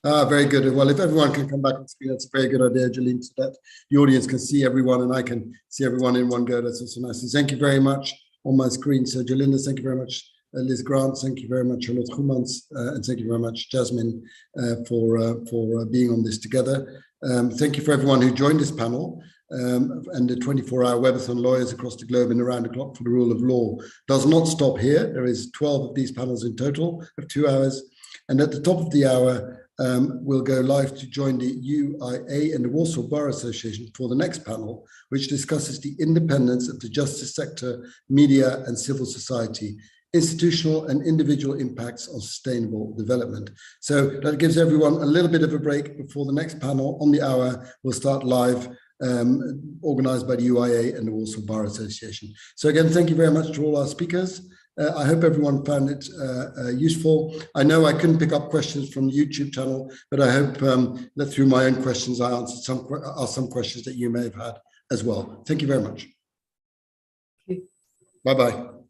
Very good. Well, if everyone can come back on screen, that's a very good idea, Jolene, so that the audience can see everyone and I can see everyone in one go. That's also nice. And thank you very much on my screen. So Jolinda, thank you very much. Liz Grant, thank you very much, Charlotte Goemans, and thank you very much, Yasmin, for being on this together. Thank you for everyone who joined this panel. And the 24-hour webathon Lawyers Across the Globe and Around the Clock for the Rule of Law does not stop here. There is 12 of these panels in total of 2 hours. And at the top of the hour, we'll go live to join the UIA and the Warsaw Bar Association for the next panel, which discusses the independence of the justice sector, media, and civil society, institutional and individual impacts on sustainable development. So that gives everyone a little bit of a break before the next panel on the hour will start live, organized by the UIA and the Warsaw Bar Association. So again, thank you very much to all our speakers. I hope everyone found it useful. I know I couldn't pick up questions from the YouTube channel, but I hope that through my own questions, I answered some questions that you may have had as well. Thank you very much. Bye-bye.